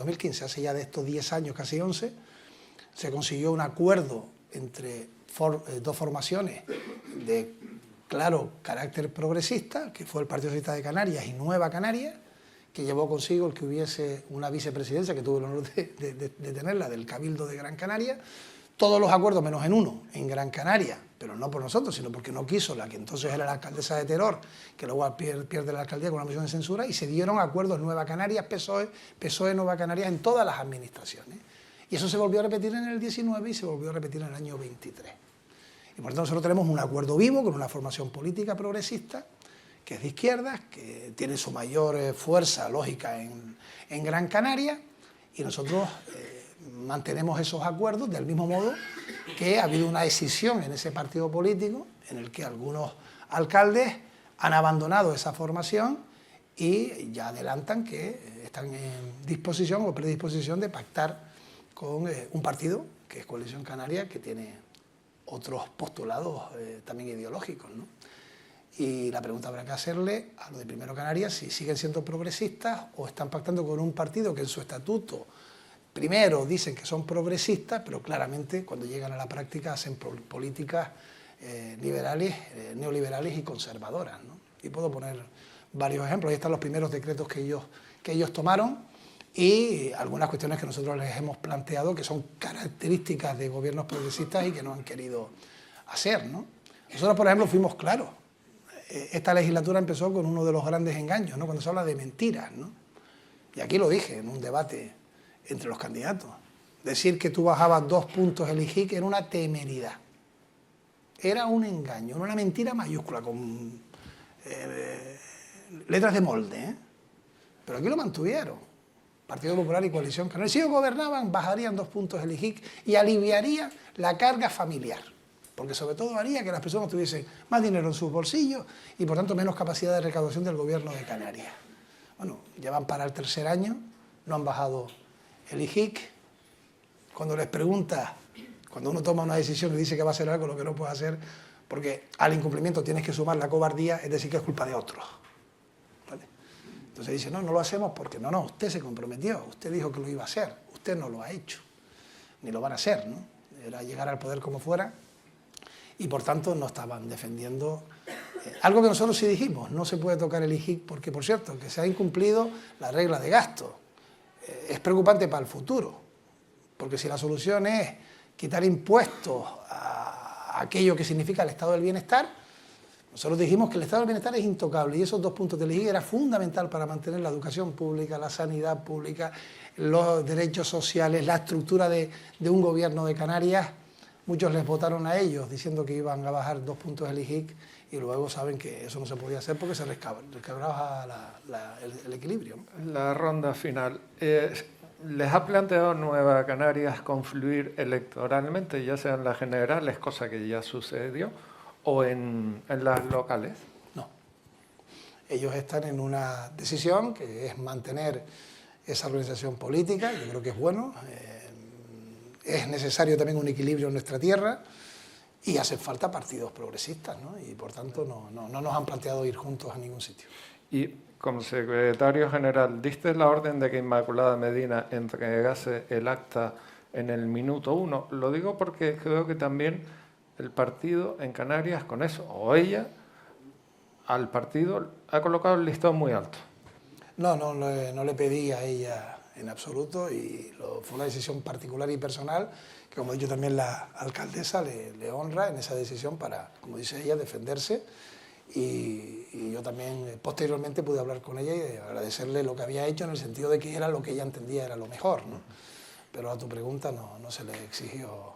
hace ya de estos 10 años, casi 11, se consiguió un acuerdo entre dos formaciones de claro carácter progresista, que fue el Partido Socialista de Canarias y Nueva Canarias, que llevó consigo el que hubiese una vicepresidencia, que tuve el honor de tenerla, del Cabildo de Gran Canaria. Todos los acuerdos, menos en uno, en Gran Canaria, pero no por nosotros, sino porque no quiso la que entonces era la alcaldesa de Teror, que luego pierde la alcaldía con una moción de censura, y se dieron acuerdos Nueva Canarias, PSOE Nueva Canarias en todas las administraciones. Y eso se volvió a repetir en el 19 y se volvió a repetir en el año 23. Y por tanto nosotros tenemos un acuerdo vivo con una formación política progresista, que es de izquierdas, que tiene su mayor fuerza lógica en Gran Canaria, y nosotros mantenemos esos acuerdos del mismo modo que ha habido una decisión en ese partido político en el que algunos alcaldes han abandonado esa formación y ya adelantan que están en disposición o predisposición de pactar con un partido, que es Coalición Canaria, que tiene otros postulados también ideológicos, ¿no? Y la pregunta habrá que hacerle a los de Primero Canarias si siguen siendo progresistas o están pactando con un partido que en su estatuto primero dicen que son progresistas, pero claramente cuando llegan a la práctica hacen políticas liberales, neoliberales y conservadoras, ¿no? Y puedo poner varios ejemplos. Ahí están los primeros decretos que ellos tomaron y algunas cuestiones que nosotros les hemos planteado que son características de gobiernos progresistas y que no han querido hacer, ¿no? Nosotros, por ejemplo, fuimos claros. Esta legislatura empezó con uno de los grandes engaños, ¿no? Cuando se habla de mentiras, ¿no? Y aquí lo dije en un debate entre los candidatos. Decir que tú bajabas 2 puntos el IGIC era una temeridad. Era un engaño, una mentira mayúscula, con letras de molde, ¿eh? Pero aquí lo mantuvieron. Partido Popular y Coalición Canaria. Si ellos gobernaban, bajarían 2 puntos el IGIC y aliviaría la carga familiar. Porque sobre todo haría que las personas tuviesen más dinero en sus bolsillos y por tanto menos capacidad de recaudación del gobierno de Canarias. Bueno, ya van para el 3er año, no han bajado el IGIC. Cuando les pregunta, cuando uno toma una decisión y dice que va a hacer algo, lo que no puede hacer, porque al incumplimiento tienes que sumar la cobardía, es decir, que es culpa de otros. ¿Vale? Entonces dice, no lo hacemos porque no, usted se comprometió, usted dijo que lo iba a hacer, usted no lo ha hecho, ni lo van a hacer, ¿no? Era llegar al poder como fuera. Y por tanto no estaban defendiendo algo que nosotros sí dijimos, no se puede tocar el IGIC porque, por cierto, que se ha incumplido la regla de gasto. es preocupante para el futuro, porque si la solución es quitar impuestos a aquello que significa el estado del bienestar, nosotros dijimos que el estado del bienestar es intocable y esos 2 puntos de elegir era fundamental para mantener la educación pública, la sanidad pública, los derechos sociales, la estructura de un gobierno de Canarias. Muchos les votaron a ellos diciendo que iban a bajar 2 puntos del IGIC y luego saben que eso no se podía hacer porque se resquebraba el equilibrio, ¿no? La ronda final. ¿Les ha planteado Nueva Canarias confluir electoralmente, ya sean las generales, cosa que ya sucedió, o en las locales? No. Ellos están en una decisión que es mantener esa organización política, yo creo que es bueno. Es necesario también un equilibrio en nuestra tierra y hacen falta partidos progresistas, ¿no? Y por tanto no nos han planteado ir juntos a ningún sitio. Y como secretario general, ¿diste la orden de que Inmaculada Medina entregase el acta en el minuto 1? Lo digo porque creo que también el partido en Canarias con eso, o ella, al partido ha colocado el listón muy alto. No le pedí a ella en absoluto y fue una decisión particular y personal que, como ha dicho también la alcaldesa, le honra en esa decisión para, como dice ella, defenderse. Y yo también posteriormente pude hablar con ella y agradecerle lo que había hecho en el sentido de que era lo que ella entendía era lo mejor, ¿no? Pero a tu pregunta no se le exigió.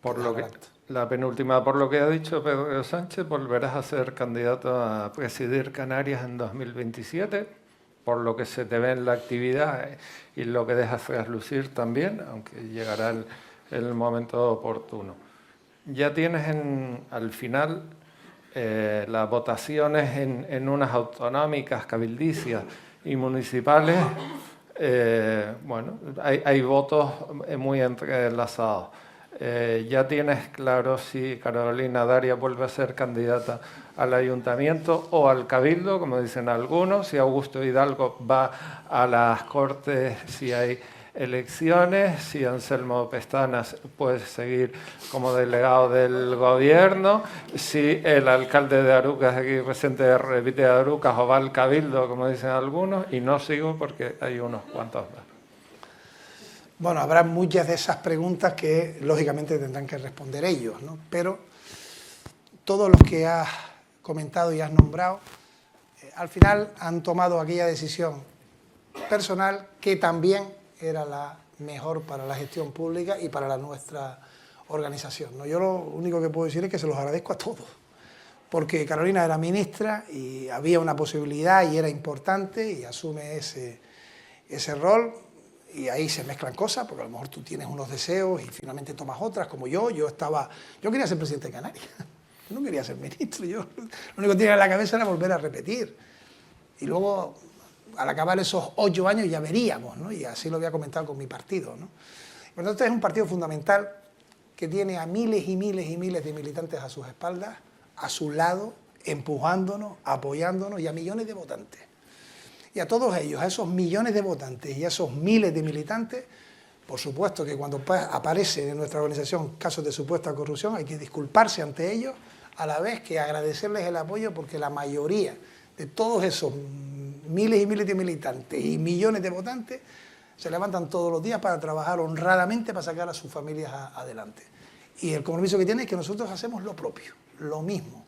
Por lo que, la penúltima, por lo que ha dicho Pedro Sánchez, volverás a ser candidato a presidir Canarias en 2027, por lo que se te ve en la actividad y lo que dejas traslucir también, aunque llegará el momento oportuno. Ya tienes al final las votaciones en unas autonómicas, cabildicias y municipales. Bueno, hay votos muy entrelazados. ¿Ya tienes claro si Carolina Darias vuelve a ser candidata al ayuntamiento o al cabildo, como dicen algunos? Si Augusto Hidalgo va a las Cortes, si hay elecciones, si Anselmo Pestanas puede seguir como delegado del gobierno, si el alcalde de Arucas, aquí presente, repite Arucas o va al cabildo, como dicen algunos, y no sigo porque hay unos cuantos más. Bueno, habrá muchas de esas preguntas que lógicamente tendrán que responder ellos, ¿no? Pero todos los que has comentado y has nombrado, al final han tomado aquella decisión personal que también era la mejor para la gestión pública y para nuestra organización, ¿no? Yo lo único que puedo decir es que se los agradezco a todos, porque Carolina era ministra y había una posibilidad y era importante y asume ese rol. Y ahí se mezclan cosas, porque a lo mejor tú tienes unos deseos y finalmente tomas otras, como yo quería ser presidente de Canarias, yo no quería ser ministro, yo lo único que tenía en la cabeza era volver a repetir. Y luego, al acabar esos 8 años ya veríamos, ¿no? Y así lo había comentado con mi partido, ¿no? Por lo tanto, es un partido fundamental que tiene a miles y miles y miles de militantes a sus espaldas, a su lado, empujándonos, apoyándonos y a millones de votantes. Y a todos ellos, a esos millones de votantes y a esos miles de militantes, por supuesto que cuando aparecen en nuestra organización casos de supuesta corrupción hay que disculparse ante ellos, a la vez que agradecerles el apoyo porque la mayoría de todos esos miles y miles de militantes y millones de votantes se levantan todos los días para trabajar honradamente para sacar a sus familias adelante. Y el compromiso que tiene es que nosotros hacemos lo propio, lo mismo.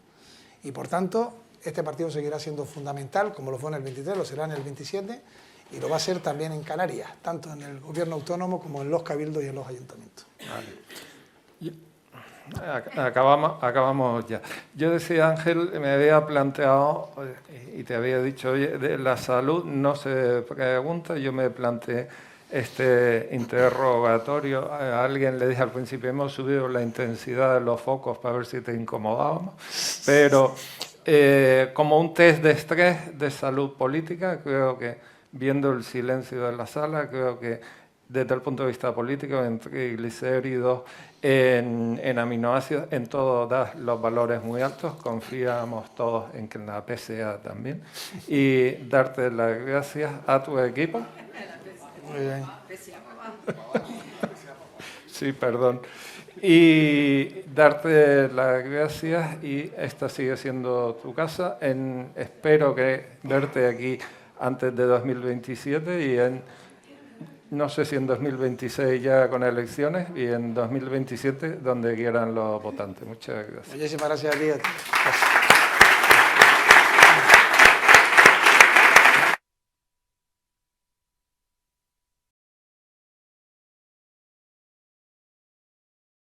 Y por tanto, este partido seguirá siendo fundamental, como lo fue en el 23, lo será en el 27, y lo va a ser también en Canarias, tanto en el gobierno autónomo como en los cabildos y en los ayuntamientos. Vale. Acabamos ya. Yo decía, Ángel, me había planteado, y te había dicho, oye, de la salud no se pregunta, yo me planteé este interrogatorio. A alguien le dije al principio, hemos subido la intensidad de los focos para ver si te incomodábamos, pero como un test de estrés de salud política, creo que, viendo el silencio de la sala, creo que desde el punto de vista político, en triglicéridos, en aminoácidos, en todo da los valores muy altos, confiamos todos en que en la PSA también, y darte las gracias a tu equipo. Muy bien. Sí, perdón. Y darte las gracias, y esta sigue siendo tu casa. Espero que verte aquí antes de 2027 y no sé si en 2026 ya con elecciones y en 2027 donde quieran los votantes. Muchas gracias. Muchísimas gracias a ti.